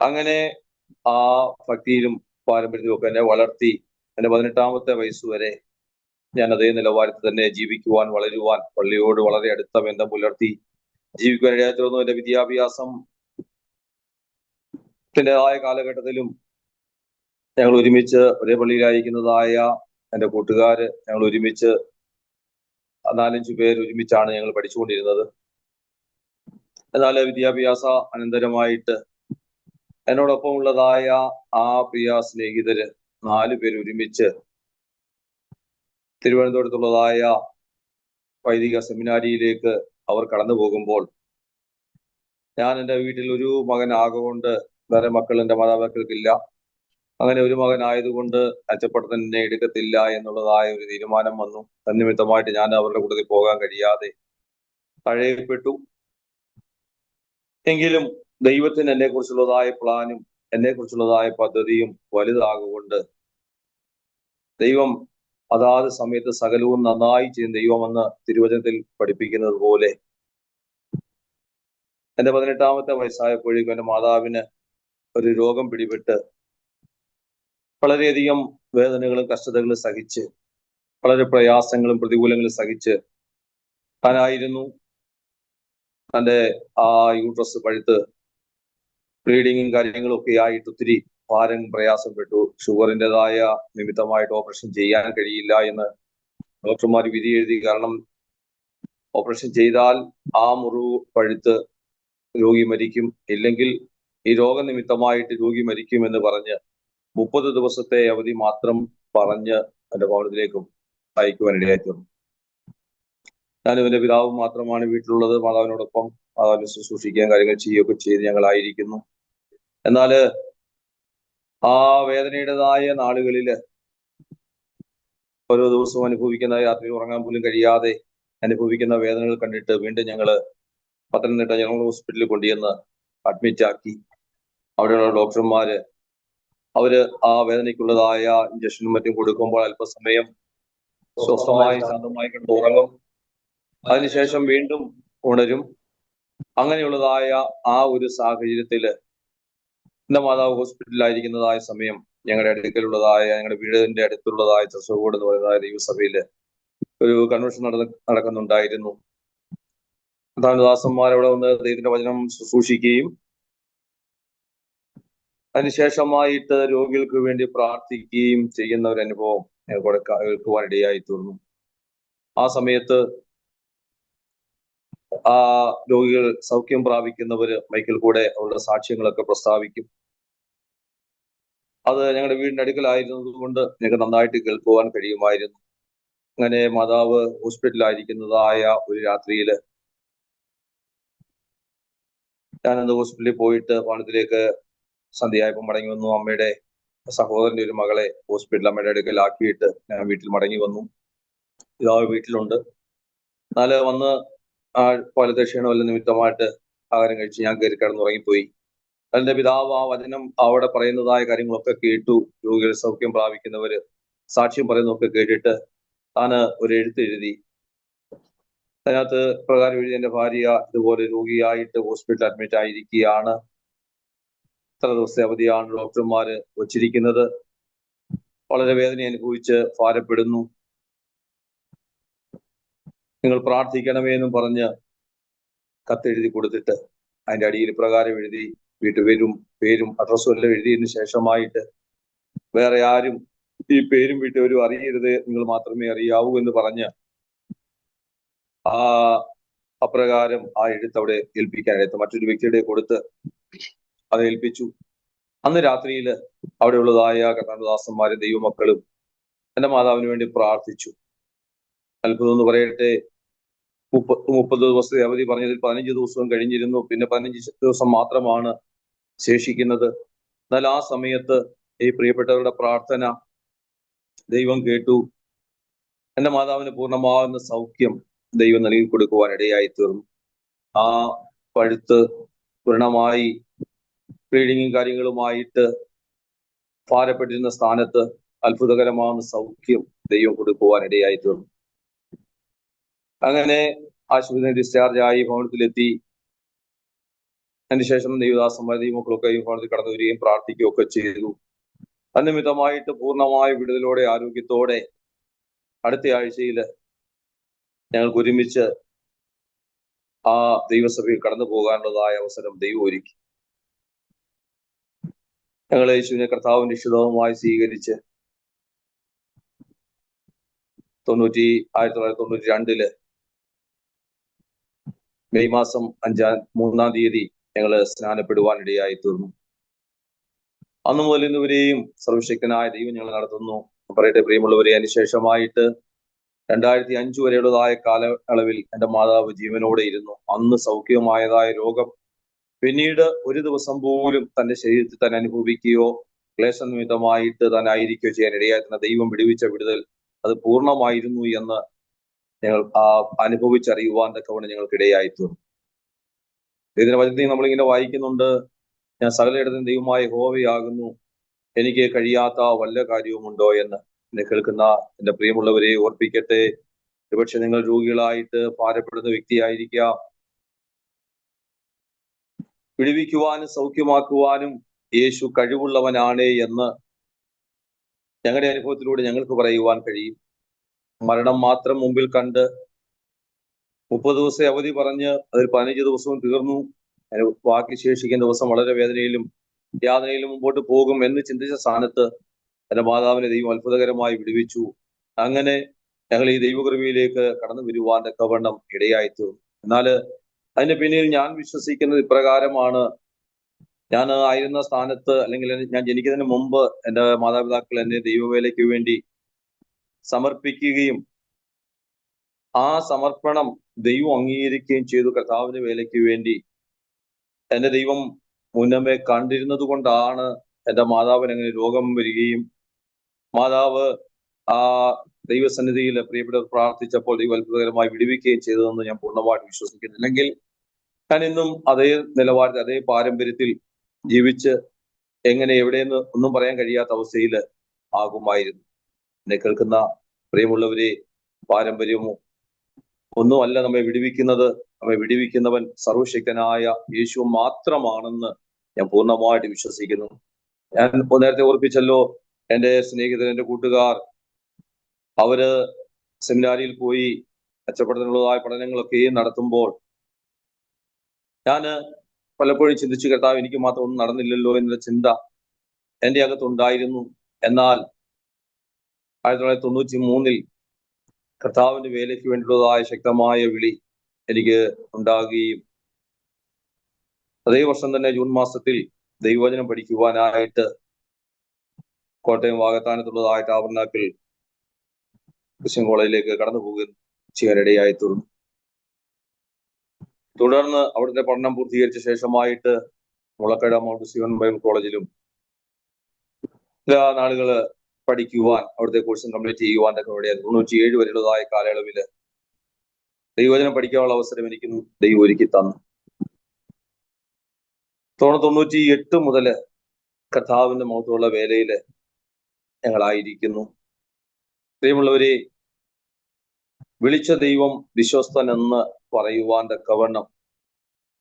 അങ്ങനെ ആ ഭക്തിയിലും പാരമ്പര്യത്തിലും ഒക്കെ എന്നെ വളർത്തി എൻ്റെ 18-ാമത്തെ വയസ്സ് വരെ ഞാൻ അതേ നിലവാരത്തിൽ തന്നെ ജീവിക്കുവാൻ, വളരുവാൻ, പള്ളിയോട് വളരെ അടുത്ത ബന്ധം പുലർത്തി ജീവിക്കുവാൻ ഇടയായി തീർന്നു. എൻ്റെ വിദ്യാഭ്യാസത്തിൻ്റെതായ കാലഘട്ടത്തിലും ഞങ്ങൾ ഒരുമിച്ച് ഒരേ പള്ളിയിലായിരിക്കുന്നതായ എൻ്റെ കൂട്ടുകാര് ഞങ്ങൾ ഒരുമിച്ച് 4-5 പേര് ഒരുമിച്ചാണ് ഞങ്ങൾ പഠിച്ചുകൊണ്ടിരുന്നത്. എന്നാൽ വിദ്യാഭ്യാസ അനന്തരമായിട്ട് എന്നോടൊപ്പം ഉള്ളതായ ആ പ്രിയ സ്നേഹിതര് 4 പേര് ഒരുമിച്ച് തിരുവനന്തപുരത്തുള്ളതായ വൈദിക സെമിനാരിയിലേക്ക് അവർ കടന്നു പോകുമ്പോൾ ഞാൻ എൻ്റെ വീട്ടിൽ ഒരു മകൻ ആകൊണ്ട് വേറെ മക്കൾ എൻ്റെ മാതാപിതാക്കൾക്കില്ല. അങ്ങനെ ഒരു മകനായതുകൊണ്ട് അച്ചപ്പട്ടത്തിന് എന്നെ എടുക്കത്തില്ല എന്നുള്ളതായ ഒരു തീരുമാനം വന്നു. തന്നിമിത്തമായിട്ട് ഞാൻ അവരുടെ കൂട്ടത്തിൽ പോകാൻ കഴിയാതെ തഴയപ്പെട്ടു. എങ്കിലും ദൈവത്തിന് എന്നെ കുറിച്ചുള്ളതായ പ്ലാനും എന്നെ കുറിച്ചുള്ളതായ പദ്ധതിയും വലുതാകൊണ്ട് ദൈവം അതാത് സമയത്ത് സകലവും നന്നായി ചെയ്യുന്ന ദൈവമെന്ന് തിരുവചനത്തിൽ പഠിപ്പിക്കുന്നത് പോലെ എൻ്റെ 18-ാമത്തെ വയസ്സായപ്പോഴേക്കും എൻ്റെ മാതാവിന് ഒരു രോഗം പിടിപെട്ട് വളരെയധികം വേദനകളും കഷ്ടതകളും സഹിച്ച് വളരെ പ്രയാസങ്ങളും പ്രതികൂലങ്ങളും സഹിച്ച് താനായിരുന്നു തൻ്റെ ആ യൂട്രസ് പഴുത്ത് ബ്ലീഡിങ്ങും കാര്യങ്ങളും ഒക്കെ ആയിട്ട് ഒത്തിരി ഭാരം പ്രയാസപ്പെട്ടു. ഷുഗറിൻ്റെതായ നിമിത്തമായിട്ട് ഓപ്പറേഷൻ ചെയ്യാൻ കഴിയില്ല എന്ന് ഡോക്ടർമാർ വിധി എഴുതി. കാരണം ഓപ്പറേഷൻ ചെയ്താൽ ആ മുറിവ് പഴുത്ത് രോഗി മരിക്കും, ഇല്ലെങ്കിൽ ഈ രോഗനിമിത്തമായിട്ട് രോഗി മരിക്കുമെന്ന് പറഞ്ഞ് 30 ദിവസത്തെ അവധി മാത്രം പറഞ്ഞ് എൻ്റെ ഭവനത്തിലേക്കും അയക്കുവാനിടയായി തീർന്നു. ഞാനും എൻ്റെ പിതാവും മാത്രമാണ് വീട്ടിലുള്ളത്. മാതാവിനോടൊപ്പം മാതാവിനെ ശുശ്രൂഷിക്കാൻ കാര്യങ്ങൾ ചെയ്യുകയൊക്കെ ചെയ്ത് ഞങ്ങളായിരിക്കുന്നു. എന്നാൽ ആ വേദനയുടേതായ നാളുകളിൽ ഓരോ ദിവസവും അനുഭവിക്കുന്ന, രാത്രി ഉറങ്ങാൻ പോലും കഴിയാതെ അനുഭവിക്കുന്ന വേദനകൾ കണ്ടിട്ട് വീണ്ടും ഞങ്ങൾ പത്തനംതിട്ട ജനറൽ ഹോസ്പിറ്റലിൽ കൊണ്ടുചെന്ന് അഡ്മിറ്റ് ആക്കി. അവിടെയുള്ള ഡോക്ടർമാര് അവര് ആ വേദനയ്ക്കുള്ളതായ ഇഞ്ചക്ഷനും മറ്റും കൊടുക്കുമ്പോൾ അല്പസമയം സ്വസ്ഥമായി ശാന്തമായി കിടന്ന് ഉറങ്ങും. അതിനുശേഷം വീണ്ടും ഉണരും. അങ്ങനെയുള്ളതായ ആ ഒരു സാഹചര്യത്തില് എൻ്റെ മാതാവ് ഹോസ്പിറ്റലിലായിരിക്കുന്നതായ സമയം ഞങ്ങളുടെ അടുക്കലുള്ളതായ ഞങ്ങളുടെ വീടിന്റെ അടുത്തുള്ളതായ ചെറുകോട് എന്ന് പറയുന്നതായ ദൈവസഭയില് ഒരു കൺവെൻഷൻ നടക്കുന്നുണ്ടായിരുന്നു. പ്രധാനദാസന്മാർ അവിടെ വന്ന് ദൈവത്തിന്റെ വചനം ശുശ്രൂഷിക്കുകയും അതിനുശേഷമായിട്ട് രോഗികൾക്ക് വേണ്ടി പ്രാർത്ഥിക്കുകയും ചെയ്യുന്ന ഒരു അനുഭവം ഞങ്ങൾക്ക് കേൾക്കുവാൻ ഇടയായി തീർന്നു. ആ സമയത്ത് ആ രോഗികൾ സൗഖ്യം പ്രാപിക്കുന്നവര് മൈക്കിൽ കൂടെ അവരുടെ സാക്ഷ്യങ്ങളൊക്കെ പ്രസ്താവിക്കും. അത് ഞങ്ങളുടെ വീടിന്റെ അടുക്കലായിരുന്നത് കൊണ്ട് ഞങ്ങൾക്ക് നന്നായിട്ട് കേൾക്കുവാൻ കഴിയുമായിരുന്നു. അങ്ങനെ മാതാവ് ഹോസ്പിറ്റലായിരിക്കുന്നതായ ഒരു രാത്രിയില് ഞാനന്ന് ഹോസ്പിറ്റലിൽ പോയിട്ട് ഭവനത്തിലേക്ക് സന്ധ്യയായപ്പോൾ മടങ്ങി വന്നു. അമ്മയുടെ സഹോദരന്റെ ഒരു മകളെ ഹോസ്പിറ്റലിൽ അമ്മയുടെ അടുക്കലാക്കിയിട്ട് ഞാൻ വീട്ടിൽ മടങ്ങി വന്നു. പിതാവ് വീട്ടിലുണ്ട്. എന്നാൽ വന്ന് പോലത്തെ ക്ഷീണം വല്ല നിമിത്തമായിട്ട് ആഹാരം കഴിച്ച് ഞാൻ കയറി കിടന്നുറങ്ങിപ്പോയി. അതിന്റെ പിതാവ് ആ വചനം അവിടെ പറയുന്നതായ കാര്യങ്ങളൊക്കെ കേട്ടു. രോഗികൾ സൗഖ്യം പ്രാപിക്കുന്നവര് സാക്ഷ്യം പറയുന്നതൊക്കെ കേട്ടിട്ട് താന് ഒരു എഴുത്തെഴുതി. അതിനകത്ത് പ്രകാരം എഴുതി, എന്റെ ഭാര്യ ഇതുപോലെ രോഗിയായിട്ട് ഹോസ്പിറ്റലിൽ അഡ്മിറ്റ് ആയിരിക്കുകയാണ്. ഇത്ര ദിവസത്തെ അവധിയാണ് ഡോക്ടർമാര് വച്ചിരിക്കുന്നത്. വളരെ വേദന അനുഭവിച്ച് ഭാരപ്പെടുന്നു. നിങ്ങൾ പ്രാർത്ഥിക്കണമേ എന്നും പറഞ്ഞ് കത്തെഴുതി കൊടുത്തിട്ട് അതിന്റെ അടിയിൽ പ്രകാരം എഴുതി, പേരും അഡ്രസ്സും എല്ലാം എഴുതിയതിനു ശേഷമായിട്ട് വേറെ ആരും ഈ പേരും വീട്ടുകാരും അറിയരുത്, നിങ്ങൾ മാത്രമേ അറിയാവൂ എന്ന് പറഞ്ഞ് അപ്രകാരം ആ എഴുത്ത് അവിടെ ഏൽപ്പിക്കാനായിട്ട് മറ്റൊരു വ്യക്തിയുടെ കൊടുത്ത് അത് ഏൽപ്പിച്ചു. അന്ന് രാത്രിയിൽ അവിടെയുള്ളതായ കർത്താദാസന്മാരും ദൈവമക്കളും എന്റെ മാതാവിന് വേണ്ടി പ്രാർത്ഥിച്ചു. അത്ഭുതം എന്ന് പറയട്ടെ, 30 ദിവസത്തെ അവധി പറഞ്ഞതിൽ 15 ദിവസവും കഴിഞ്ഞിരുന്നു. പിന്നെ 15 ദിവസം മാത്രമാണ് ശേഷിക്കുന്നത്. എന്നാൽ ആ സമയത്ത് ഈ പ്രിയപ്പെട്ടവരുടെ പ്രാർത്ഥന ദൈവം കേട്ടു. എന്റെ മാതാവിന് പൂർണ്ണമാകുന്ന സൗഖ്യം ദൈവം നൽകി കൊടുക്കുവാൻ ഇടയായി തീർന്നു. ആ പഴുത്ത് പൂർണ്ണമായി ബ്ലീഡിങ്ങും കാര്യങ്ങളുമായിട്ട് ഭാരപ്പെട്ടിരുന്ന സ്ഥാനത്ത് അത്ഭുതകരമാകുന്ന സൗഖ്യം ദൈവം കൊടുക്കുവാൻ ഇടയായി തീർന്നു. അങ്ങനെ ആശുപത്രി ഡിസ്ചാർജ് ആയി ഭവനത്തിലെത്തി. അതിനുശേഷം ദൈവദാസന്മാർ ദൈവമക്കളൊക്കെ ഈ ഭവനത്തിൽ കടന്നു വരികയും പ്രാർത്ഥിക്കുകയും ഒക്കെ ചെയ്തു. അനിമിത്തമായിട്ട് പൂർണ്ണമായ വിടുതലോടെ ആരോഗ്യത്തോടെ അടുത്ത ആഴ്ചയിൽ ഞങ്ങൾക്ക് ഒരുമിച്ച് ആ ദൈവസഭയിൽ കടന്നു പോകാനുള്ളതായ അവസരം ദൈവം ഒരുക്കി. ഞങ്ങൾ യേശുവിനെ കർത്താവിന്റെ ഇഷ്ടവുമായി സ്വീകരിച്ച് 1992 മെയ് മാസം 3-ാം തീയതി ഞങ്ങൾ സ്നാനപ്പെടുവാനിടയായി തീർന്നു. അന്നു മുതൽ ഇന്നുവരെയും സർവശക്തനായ ദൈവം ഞങ്ങൾ നടത്തുന്നു. പറയട്ടെ പ്രിയമുള്ളവരെ, അതിനുശേഷമായിട്ട് 2005 വരെയുള്ളതായ കാലയളവിൽ എൻ്റെ മാതാവ് ജീവനോടെ ഇരുന്നു. അന്ന് സൗഖ്യമായതായ രോഗം പിന്നീട് ഒരു ദിവസം പോലും തന്റെ ശരീരത്തിൽ തന്നെ അനുഭവിക്കുകയോ ക്ലേശ നിമിത്തമായിട്ട് തന്നെ ആയിരിക്കുകയോ ചെയ്യാൻ ഇടയായിരുന്ന ദൈവം വിടുവിച്ച വിടുതൽ അത് പൂർണ്ണമായിരുന്നു എന്ന് ഞങ്ങൾ അനുഭവിച്ചറിയുവാൻ തക്കവണ്ണം ഞങ്ങൾക്ക് ഇടയായി തീർന്നു. ഇതിന്റെ വചനത്തിൽ നമ്മളിങ്ങനെ വായിക്കുന്നുണ്ട്, ഞാൻ സകലയിടത്തും ദൈവമായ യഹോവയാകുന്നു, എനിക്ക് കഴിയാത്ത വല്ല കാര്യവുമുണ്ടോ എന്ന്. എന്നെ കേൾക്കുന്ന എന്റെ പ്രിയമുള്ളവരെ ഓർപ്പിക്കട്ടെ, ഒരുപക്ഷെ നിങ്ങൾ രോഗികളായിട്ട് ഭാരപ്പെടുന്ന വ്യക്തിയായിരിക്കാം. വിടുവിക്കുവാനും സൗഖ്യമാക്കുവാനും യേശു കഴിവുള്ളവനാണ് എന്ന് ഞങ്ങളുടെ അനുഭവത്തിലൂടെ ഞങ്ങൾക്ക് പറയുവാൻ കഴിയും. മരണം മാത്രം മുമ്പിൽ കണ്ട് 30 ദിവസം അവധി പറഞ്ഞ് അതിൽ 15 ദിവസവും തീർന്നു. ബാക്കി ശേഷിക്കുന്ന ദിവസം വളരെ വേദനയിലും യാതനയിലും മുമ്പോട്ട് പോകും എന്ന് ചിന്തിച്ച സ്ഥാനത്ത് എന്റെ മാതാവിനെ ദൈവം അത്ഭുതകരമായി വിടുവിച്ചു. അങ്ങനെ ഞങ്ങൾ ഈ ദൈവകൃപയിലേക്ക് കടന്നു വരുവാൻ തക്കവണ്ണം ഇടയായി തീർന്നു. എന്നാൽ അതിന്റെ പിന്നിൽ ഞാൻ വിശ്വസിക്കുന്നത് ഇപ്രകാരമാണ്. ഞാൻ ആയിരുന്ന സ്ഥാനത്ത്, അല്ലെങ്കിൽ ഞാൻ ജനിക്കുന്നതിന് മുമ്പ് എൻ്റെ മാതാപിതാക്കൾ എന്നെ ദൈവവേലയ്ക്ക് വേണ്ടി സമർപ്പിക്കുകയും ആ സമർപ്പണം ദൈവം അംഗീകരിക്കുകയും ചെയ്തു. കർത്താവിന്റെ വേലയ്ക്ക് വേണ്ടി എന്റെ ദൈവം മുന്നമേ കണ്ടിരുന്നത് കൊണ്ടാണ് എൻ്റെ മാതാവിന് അങ്ങനെ രോഗം വരികയും മാതാവ് ആ ദൈവസന്നിധിയിൽ പ്രിയപ്പെട്ടവർ പ്രാർത്ഥിച്ചപ്പോൾ ദൈവം അത്ഭുതകരമായി വിടുവിക്കുകയും ചെയ്തതെന്ന് ഞാൻ പൂർണ്ണമായിട്ട് വിശ്വസിക്കുന്നു. അല്ലെങ്കിൽ ഞാൻ ഇന്നും അതേ നിലവാരത്തിൽ അതേ പാരമ്പര്യത്തിൽ ജീവിച്ച് എങ്ങനെ എവിടെയെന്ന് ഒന്നും പറയാൻ കഴിയാത്ത അവസ്ഥയിൽ ആകുമായിരുന്നു. എന്നെ കേൾക്കുന്ന പ്രിയമുള്ളവരെ, പാരമ്പര്യമോ ഒന്നുമല്ല നമ്മെ വിടുവിക്കുന്നത്. നമ്മെ വിടുവിക്കുന്നവൻ സർവശക്തനായ യേശു മാത്രമാണെന്ന് ഞാൻ പൂർണ്ണമായിട്ട് വിശ്വസിക്കുന്നു. ഞാൻ നേരത്തെ ഓർപ്പിച്ചല്ലോ, എൻ്റെ സ്നേഹിതർ, എൻ്റെ കൂട്ടുകാർ, അവര് സെമിനാരിയിൽ പോയി മെച്ചപ്പെടുത്താനുള്ളതായ പഠനങ്ങളൊക്കെ നടത്തുമ്പോൾ ഞാൻ പലപ്പോഴും ചിന്തിച്ചു, കർത്താവ് എനിക്ക് മാത്രം ഒന്നും നടന്നില്ലല്ലോ എന്നുള്ള ചിന്ത എൻ്റെ അകത്തുണ്ടായിരുന്നു. എന്നാൽ 1993 കർത്താവിന്റെ വേലയ്ക്ക് വേണ്ടിയുള്ളതായ ശക്തമായ വിളി എനിക്ക് ഉണ്ടാകുകയും അതേ വർഷം തന്നെ ജൂൺ മാസത്തിൽ ദൈവവചനം പഠിക്കുവാനായിട്ട് കോട്ടയം വാകത്താനത്തുള്ളതായ ടാബർനാക്കിൾ ക്രിസ്ത്യൻ കോളേജിലേക്ക് കടന്നു പോകുകയും ചെയ്യാനിടയായി തീർന്നു. തുടർന്ന് അവിടുത്തെ പഠനം പൂർത്തീകരിച്ച ശേഷമായിട്ട് മുളക്കട മൗണ്ട് സിയോൺ ബൈബിൾ കോളേജിലും ചില നാളുകള് പഠിക്കുവാൻ, അവിടുത്തെ കോഴ്സും കംപ്ലീറ്റ് ചെയ്യുവാൻ ഒക്കെ ഇടയായി. 97 വരെയുള്ളതായ കാലയളവില് ദൈവവചനം പഠിക്കാനുള്ള അവസരം എനിക്ക് ദൈവം ഒരുക്കി തന്നു. 98 മുതല് കർത്താവിന്റെ മുഖത്തുള്ള വേലയില് ഞങ്ങളായിരിക്കുന്നു. പ്രിയമുള്ളവരെ, വിളിച്ച ദൈവം വിശ്വസ്തൻ എന്ന് പറയുവാൻ തക്കവണ്ണം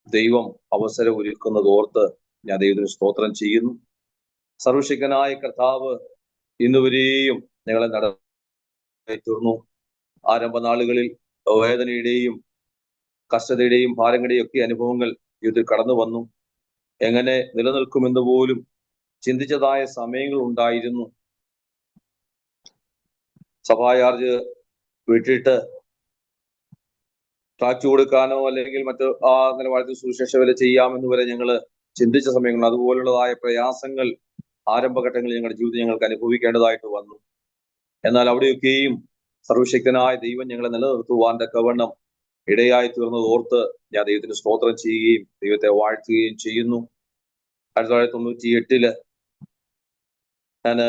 ദൈവം അവസരം ഒരുക്കുന്നത് ഓർത്ത് ഞാൻ ദൈവത്തിന് സ്തോത്രം ചെയ്യുന്നു. സർവശക്തനായ കർത്താവ് ഇന്നുവരെയും ഞങ്ങളെ നടത്തി തീർന്നു. ആരംഭ നാളുകളിൽ വേദനയുടെയും കഷ്ടതയുടെയും ഭാരങ്ങളുടെയും ഒക്കെ അനുഭവങ്ങൾ ജീവിതത്തിൽ കടന്നു വന്നു. എങ്ങനെ നിലനിൽക്കുമെന്ന് പോലും ചിന്തിച്ചതായ സമയങ്ങൾ ഉണ്ടായിരുന്നു. സഭാചാർജ് വിട്ടിട്ട് ട്രാക്ട് കൊടുക്കാനോ അല്ലെങ്കിൽ മറ്റു നിലവാരത്തിൽ സുവിശേഷ വില ചെയ്യാമെന്ന് വരെ ഞങ്ങൾ ചിന്തിച്ച സമയങ്ങൾ, അതുപോലുള്ളതായ പ്രയാസങ്ങൾ ആരംഭഘട്ടങ്ങളിൽ ഞങ്ങളുടെ ജീവിതം ഞങ്ങൾക്ക് അനുഭവിക്കേണ്ടതായിട്ട് വന്നു. എന്നാൽ അവിടെയൊക്കെയും സർവശക്തനായ ദൈവം ഞങ്ങളെ നിലനിർത്തുവാൻ തക്കവണ്ണം ഇടയായി തീർന്നത് ഓർത്ത് ഞാൻ ദൈവത്തിന് സ്തോത്രം ചെയ്യുകയും ദൈവത്തെ വാഴ്ത്തുകയും ചെയ്യുന്നു. 1998 ഞാൻ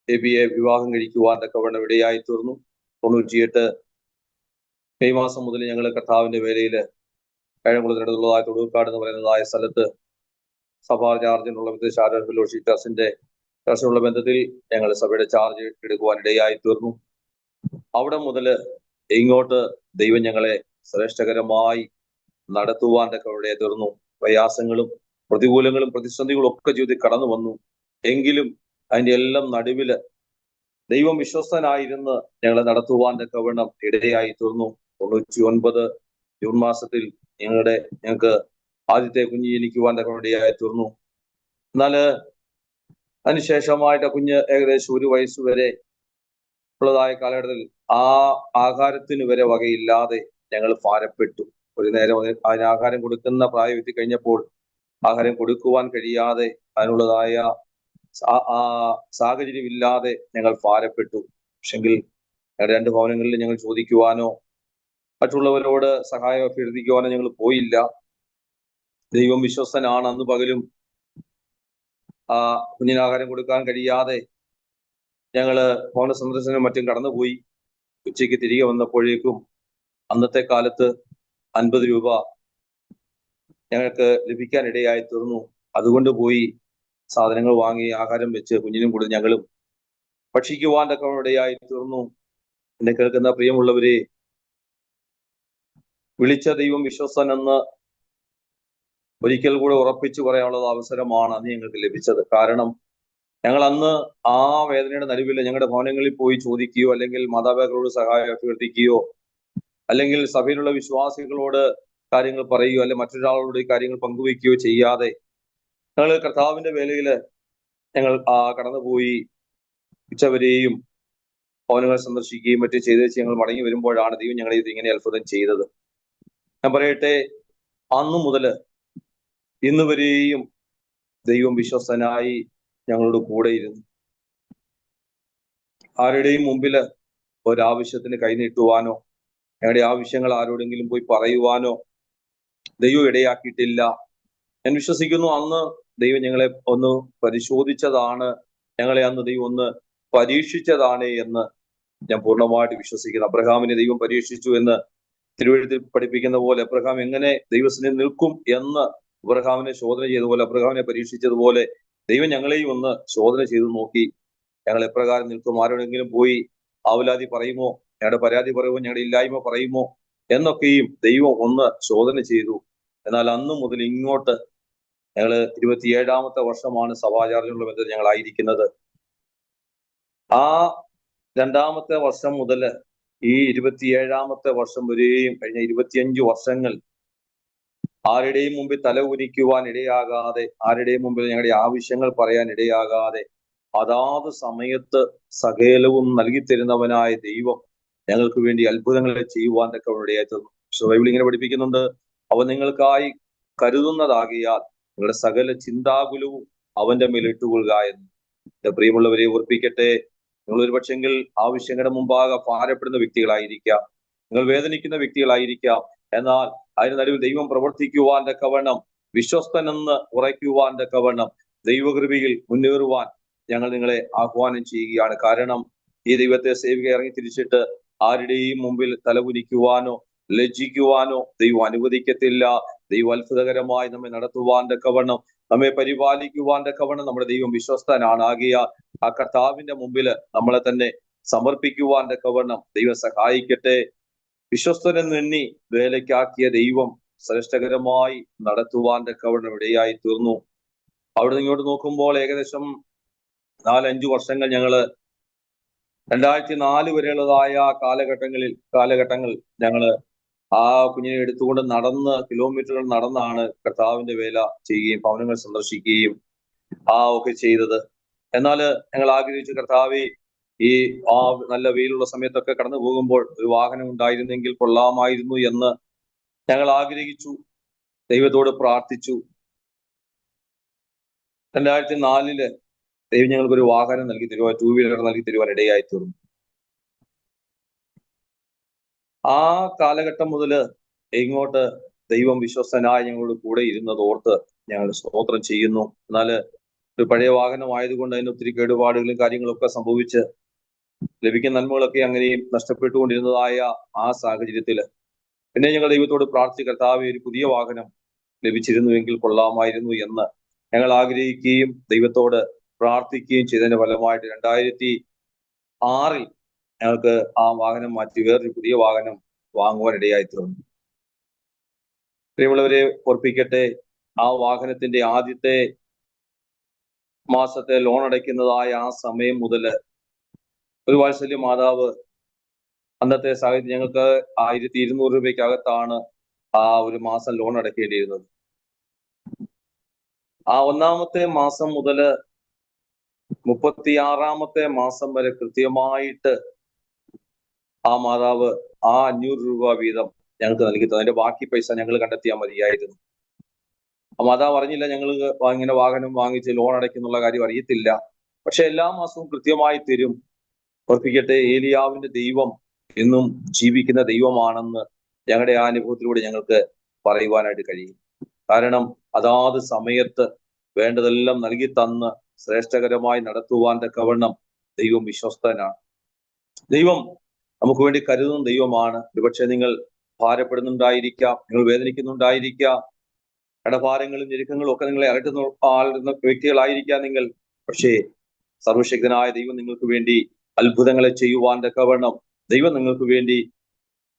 എബിയെ വിവാഹം കഴിക്കുവാൻ തക്കവണ്ണം ഇടയായി തീർന്നു. 98 മെയ് മാസം മുതൽ ഞങ്ങൾ കർത്താവിന്റെ വേലയില് കഴകുളത്തിനടുത്തുള്ളതായ തൊടുക്കാട് എന്ന് പറയുന്നതായ സ്ഥലത്ത് സഭാ ചാർജിനുള്ള ഫെലോഷിപ്പ് ട്രസ്റ്റിനുള്ള ബന്ധത്തിൽ ഞങ്ങൾ സഭയുടെ ചാർജ് എടുക്കുവാൻ ഇടയായി തീർന്നു. അവിടെ മുതൽ ഇങ്ങോട്ട് ദൈവം ഞങ്ങളെ ശ്രേഷ്ഠകരമായി നടത്തുവാൻ തക്കവിടെ തീർന്നു. പ്രയാസങ്ങളും പ്രതികൂലങ്ങളും പ്രതിസന്ധികളും ഒക്കെ ജീവിതത്തിൽ കടന്നു വന്നു. എങ്കിലും അതിന്റെ എല്ലാം നടുവില് ദൈവം വിശ്വസ്തനായിരുന്ന് ഞങ്ങളെ നടത്തുവാൻ തക്കവണ്ണം ഇടയായി തീർന്നു. 99 ജൂൺ മാസത്തിൽ ഞങ്ങൾക്ക് ആദ്യത്തെ കുഞ്ഞ് ജനിക്കുവാൻ തക്കവണ്ണം ഇടയായി തീർന്നു. എന്നാല് അതിനുശേഷമായിട്ട് കുഞ്ഞ് ഏകദേശം 1 വയസ്സ് വരെ ഉള്ളതായ കാലഘട്ടത്തിൽ ആഹാരത്തിന് വരെ വകയില്ലാതെ ഞങ്ങൾ ഭാരപ്പെട്ടു. ഒരു നേരം അതിന് ആഹാരം കൊടുക്കുന്ന പ്രായം എത്തി കഴിഞ്ഞപ്പോൾ ആഹാരം കൊടുക്കുവാൻ കഴിയാതെ അതിനുള്ളതായ സാഹചര്യമില്ലാതെ ഞങ്ങൾ ഭാരപ്പെട്ടു. പക്ഷെങ്കിൽ ഞങ്ങളുടെ 2 ഭവനങ്ങളിൽ ഞങ്ങൾ ചോദിക്കുവാനോ മറ്റുള്ളവരോട് സഹായം അഭ്യർത്ഥിക്കുവാനോ ഞങ്ങൾ പോയില്ല. ദൈവം വിശ്വസ്തനാണ്. അന്ന് പകലും കുഞ്ഞിന് ആഹാരം കൊടുക്കാൻ കഴിയാതെ ഞങ്ങള് ഭവന സന്ദർശനം മറ്റും കടന്നുപോയി. ഉച്ചയ്ക്ക് തിരികെ വന്നപ്പോഴേക്കും അന്നത്തെ കാലത്ത് 50 രൂപ ഞങ്ങൾക്ക് ലഭിക്കാനിടയായി തീർന്നു. അതുകൊണ്ട് പോയി സാധനങ്ങൾ വാങ്ങി ആഹാരം വെച്ച് കുഞ്ഞിനും കൂടി ഞങ്ങളും ഭക്ഷിക്കുവാൻ തക്കവണ്ണം ഇടയായി തീർന്നു. എന്നെ കേൾക്കുന്ന പ്രിയമുള്ളവരെ, വിളിച്ച ദൈവം വിശ്വസ്തൻ എന്ന് ഒരിക്കൽ കൂടെ ഉറപ്പിച്ചു പറയാനുള്ള അവസരമാണ് അന്ന് ഞങ്ങൾക്ക് ലഭിച്ചത്. കാരണം ഞങ്ങൾ അന്ന് ആ വേദനയുടെ നടുവിൽ ഞങ്ങളുടെ ഭവനങ്ങളിൽ പോയി ചോദിക്കുകയോ അല്ലെങ്കിൽ മാതാപിതാക്കളോട് സഹായം അഭ്യർത്ഥിക്കുകയോ അല്ലെങ്കിൽ സഭയിലുള്ള വിശ്വാസികളോട് കാര്യങ്ങൾ പറയുകയോ അല്ലെങ്കിൽ മറ്റൊരാളോട് ഈ കാര്യങ്ങൾ പങ്കുവയ്ക്കുകയോ ചെയ്യാതെ ഞങ്ങൾ കർത്താവിന്റെ വേലയിൽ ഞങ്ങൾ കടന്നുപോയി ഉച്ചവരെയും ഭവനങ്ങൾ സന്ദർശിക്കുകയും മറ്റും ചെയ്ത് ഞങ്ങൾ മടങ്ങി വരുമ്പോഴാണ് ദൈവം ഞങ്ങളെ ഇങ്ങനെ അത്ഭുതം ചെയ്തത്. ഞാൻ പറയട്ടെ, അന്നു മുതൽ ഇന്ന് വരെയും ദൈവം വിശ്വസ്തനായി ഞങ്ങളോട് കൂടെ ഇരുന്നു. ആരുടെയും മുമ്പില് ഒരാവശ്യത്തിന് കൈനീട്ടുവാനോ ഞങ്ങളുടെ ആവശ്യങ്ങൾ ആരോടെങ്കിലും പോയി പറയുവാനോ ദൈവം ഇടയാക്കിയിട്ടില്ല. ഞാൻ വിശ്വസിക്കുന്നു അന്ന് ദൈവം ഞങ്ങളെ ഒന്ന് പരിശോധിച്ചതാണ്, ഞങ്ങളെ അന്ന് ദൈവം ഒന്ന് പരീക്ഷിച്ചതാണ് എന്ന് ഞാൻ പൂർണ്ണമായിട്ട് വിശ്വസിക്കുന്നു. അബ്രഹാമിനെ ദൈവം പരീക്ഷിച്ചു എന്ന് തിരുവെഴുത്തിൽ പഠിപ്പിക്കുന്ന പോലെ അബ്രഹാം എങ്ങനെ ദൈവത്തിന് നിൽക്കും എന്ന് അബ്രഹാമിനെ ശോധന ചെയ്തതുപോലെ, അബ്രഹാമിനെ പരീക്ഷിച്ചതുപോലെ ദൈവം ഞങ്ങളെയും ഒന്ന് ശോധന ചെയ്ത് നോക്കി. ഞങ്ങൾ എപ്രകാരം നിൽക്കും, ആരോടെങ്കിലും പോയി ആവലാതി പറയുമോ, ഞങ്ങളുടെ പരാതി പറയുമോ, ഞങ്ങളുടെ ഇല്ലായ്മ പറയുമോ എന്നൊക്കെയും ദൈവം ഒന്ന് ശോധന ചെയ്തു. എന്നാൽ അന്ന് മുതൽ ഇങ്ങോട്ട് ഞങ്ങള് 27ാമത്തെ വർഷമാണ് സഭാചാർജിനുള്ള ബന്ധത്തിൽ ഞങ്ങളായിരിക്കുന്നത്. ആ 2ാമത്തെ വർഷം മുതൽ ഈ 27ാമത്തെ വർഷം വരെയും കഴിഞ്ഞ 25 വർഷങ്ങൾ ആരുടെയും മുമ്പിൽ തല ഉരിക്കുവാൻ ഇടയാകാതെ, ആരുടെയും മുമ്പിൽ ഞങ്ങളുടെ ആവശ്യങ്ങൾ പറയാൻ ഇടയാകാതെ, അതാത് സമയത്ത് സകലവും നൽകി തരുന്നവനായ ദൈവം ഞങ്ങൾക്ക് വേണ്ടി അത്ഭുതങ്ങളെ ചെയ്യുവാൻ ഒക്കെ ഇടയായി തീർന്നു. ബൈബിൾ ഇങ്ങനെ പഠിപ്പിക്കുന്നുണ്ട്, അവൻ നിങ്ങൾക്കായി കരുതുന്നതാകിയാൽ നിങ്ങളുടെ സകല ചിന്താകുലവും അവന്റെ മേൽ ഇട്ടുകൊള്ളുക എന്ന്. എന്റെ പ്രിയമുള്ളവരെ ഓർപ്പിക്കട്ടെ, നിങ്ങൾ ഒരു പക്ഷെങ്കിൽ ആവശ്യങ്ങളുടെ മുമ്പാകെ ഭാരപ്പെടുന്ന വ്യക്തികളായിരിക്കാം, നിങ്ങൾ വേദനിക്കുന്ന വ്യക്തികളായിരിക്കാം. എന്നാൽ അതിന് നടുവിൽ ദൈവം പ്രവർത്തിക്കുവാൻ തക്കവണ്ണം, വിശ്വസ്തനെന്ന് ഉറയ്ക്കുവാൻ തക്കവണ്ണം, ദൈവകൃപയിൽ മുന്നേറുവാൻ ഞങ്ങൾ നിങ്ങളെ ആഹ്വാനം ചെയ്യുകയാണ്. കാരണം ഈ ദൈവത്തെ സേവിക ഇറങ്ങി തിരിച്ചിട്ട് ആരുടെയും മുമ്പിൽ തലകുനിക്കുവാനോ ലജ്ജിക്കുവാനോ ദൈവം അനുവദിക്കത്തില്ല. ദൈവം അത്ഭുതകരമായി നമ്മെ നടത്തുവാൻ തക്കവണ്ണം, നമ്മെ പരിപാലിക്കുവാൻ തക്കവണ്ണം നമ്മുടെ ദൈവം വിശ്വസ്തനാണ്. ആകിയാൽ ആ കർത്താവിന്റെ മുമ്പിൽ നമ്മളെ തന്നെ സമർപ്പിക്കുവാൻ തക്കവണ്ണം ദൈവം സഹായിക്കട്ടെ. വിശ്വസ്തനെന്ന് എണ്ണി വേലയ്ക്കാക്കിയ ദൈവം ശ്രേഷ്ഠകരമായി നടത്തുവാൻ തക്കവണ്ണം ഇടയായി തീർന്നു. അവിടെ ഇങ്ങോട്ട് നോക്കുമ്പോൾ ഏകദേശം 4-5 വർഷങ്ങൾ ഞങ്ങള് 2004 വരെയുള്ളതായ കാലഘട്ടങ്ങൾ ഞങ്ങള് ആ കുഞ്ഞിനെ എടുത്തുകൊണ്ട് കിലോമീറ്ററുകൾ നടന്നാണ് കർത്താവിന്റെ വേല ചെയ്യുകയും ഭവനങ്ങൾ സന്ദർശിക്കുകയും ഒക്കെ ചെയ്തത്. എന്നാൽ ഞങ്ങൾ ആഗ്രഹിച്ചു, കർത്താവെ, ഈ നല്ല വെയിലുള്ള സമയത്തൊക്കെ കടന്നു പോകുമ്പോൾ ഒരു വാഹനം ഉണ്ടായിരുന്നെങ്കിൽ കൊള്ളാമായിരുന്നു എന്ന് ഞങ്ങൾ ആഗ്രഹിച്ചു, ദൈവത്തോട് പ്രാർത്ഥിച്ചു. 2004 ദൈവം ഞങ്ങൾക്കൊരു വാഹനം നൽകി തരുവാൻ, 2 വീലർ നൽകി തരുവാൻ ഇടയായി തീർന്നു. ആ കാലഘട്ടം മുതല് ഇങ്ങോട്ട് ദൈവം വിശ്വസ്തനായി ഞങ്ങളോട് കൂടെ ഇരുന്നത് ഓർത്ത് ഞങ്ങൾ സ്തോത്രം ചെയ്യുന്നു. എന്നാൽ ഒരു പഴയ വാഹനം ആയതുകൊണ്ട് അതിന് ഒത്തിരി കേടുപാടുകളും കാര്യങ്ങളൊക്കെ സംഭവിച്ച് ലഭിക്കുന്ന നന്മകളൊക്കെ അങ്ങനെയും നഷ്ടപ്പെട്ടുകൊണ്ടിരുന്നതായ ആ സാഹചര്യത്തില് പിന്നെ ഞങ്ങൾ ദൈവത്തോട് പ്രാർത്ഥിച്ച്, കർത്താവെ, ഒരു പുതിയ വാഹനം ലഭിച്ചിരുന്നുവെങ്കിൽ കൊള്ളാമായിരുന്നു എന്ന് ഞങ്ങൾ ആഗ്രഹിക്കുകയും ദൈവത്തോട് പ്രാർത്ഥിക്കുകയും ചെയ്തതിന്റെ ഫലമായിട്ട് 2006 ഞങ്ങൾക്ക് ആ വാഹനം മാറ്റി വേറൊരു പുതിയ വാഹനം വാങ്ങുവാൻ ഇടയായി തീർന്നു. പ്രിയമുള്ളവരെ ഓർപ്പിക്കട്ടെ, ആ വാഹനത്തിന്റെ ആദ്യത്തെ മാസത്തെ ലോൺ അടയ്ക്കുന്നതായ ആ സമയം മുതൽ ഒരു വാത്സല്യ മാതാവ് അന്നത്തെ സാഹചര്യം ഞങ്ങൾക്ക് 1200 രൂപയ്ക്കകത്താണ് ആ ഒരു മാസം ലോൺ അടയ്ക്കേണ്ടിയിരുന്നത്. ആ 1-ാമത്തെ മാസം മുതൽ 36-ാമത്തെ മാസം വരെ കൃത്യമായിട്ട് ആ മാതാവ് ആ 500 രൂപ വീതം ഞങ്ങൾക്ക് നൽകി തന്നു. അതിന്റെ ബാക്കി പൈസ ഞങ്ങൾ കണ്ടെത്തിയാൽ മതിയായിരുന്നു. ആ മാതാവ് അറിഞ്ഞില്ല ഞങ്ങൾ ഇങ്ങനെ വാഹനം വാങ്ങിച്ച് ലോൺ അടയ്ക്കുന്നുള്ള കാര്യം അറിയത്തില്ല. പക്ഷെ എല്ലാ മാസവും കൃത്യമായി തരും. ഓർപ്പിക്കട്ടെ, ഏലിയാവിന്റെ ദൈവം എന്നും ജീവിക്കുന്ന ദൈവമാണെന്ന് ഞങ്ങളുടെ ആ അനുഭവത്തിലൂടെ ഞങ്ങൾക്ക് പറയുവാനായിട്ട് കഴിയും. കാരണം അതാത് സമയത്ത് വേണ്ടതെല്ലാം നൽകി തന്ന് ശ്രേഷ്ഠകരമായി നടത്തുവാൻ തക്കവണ്ണം ദൈവം വിശ്വസ്തനാണ്. ദൈവം നമുക്ക് വേണ്ടി കരുതുന്ന ദൈവമാണ്. ഒരുപക്ഷെ നിങ്ങൾ ഭാരപ്പെടുന്നുണ്ടായിരിക്കാം, നിങ്ങൾ വേദനിക്കുന്നുണ്ടായിരിക്കാം, കടഭാരങ്ങളും ഞെരുക്കങ്ങളും ഒക്കെ നിങ്ങളെ അലട്ടുന്ന വ്യക്തികളായിരിക്കാം നിങ്ങൾ. പക്ഷേ സർവശക്തനായ ദൈവം നിങ്ങൾക്ക് വേണ്ടി അത്ഭുതങ്ങളെ ചെയ്യുവാൻ തക്കവണ്ണം ദൈവം നിങ്ങൾക്ക് വേണ്ടി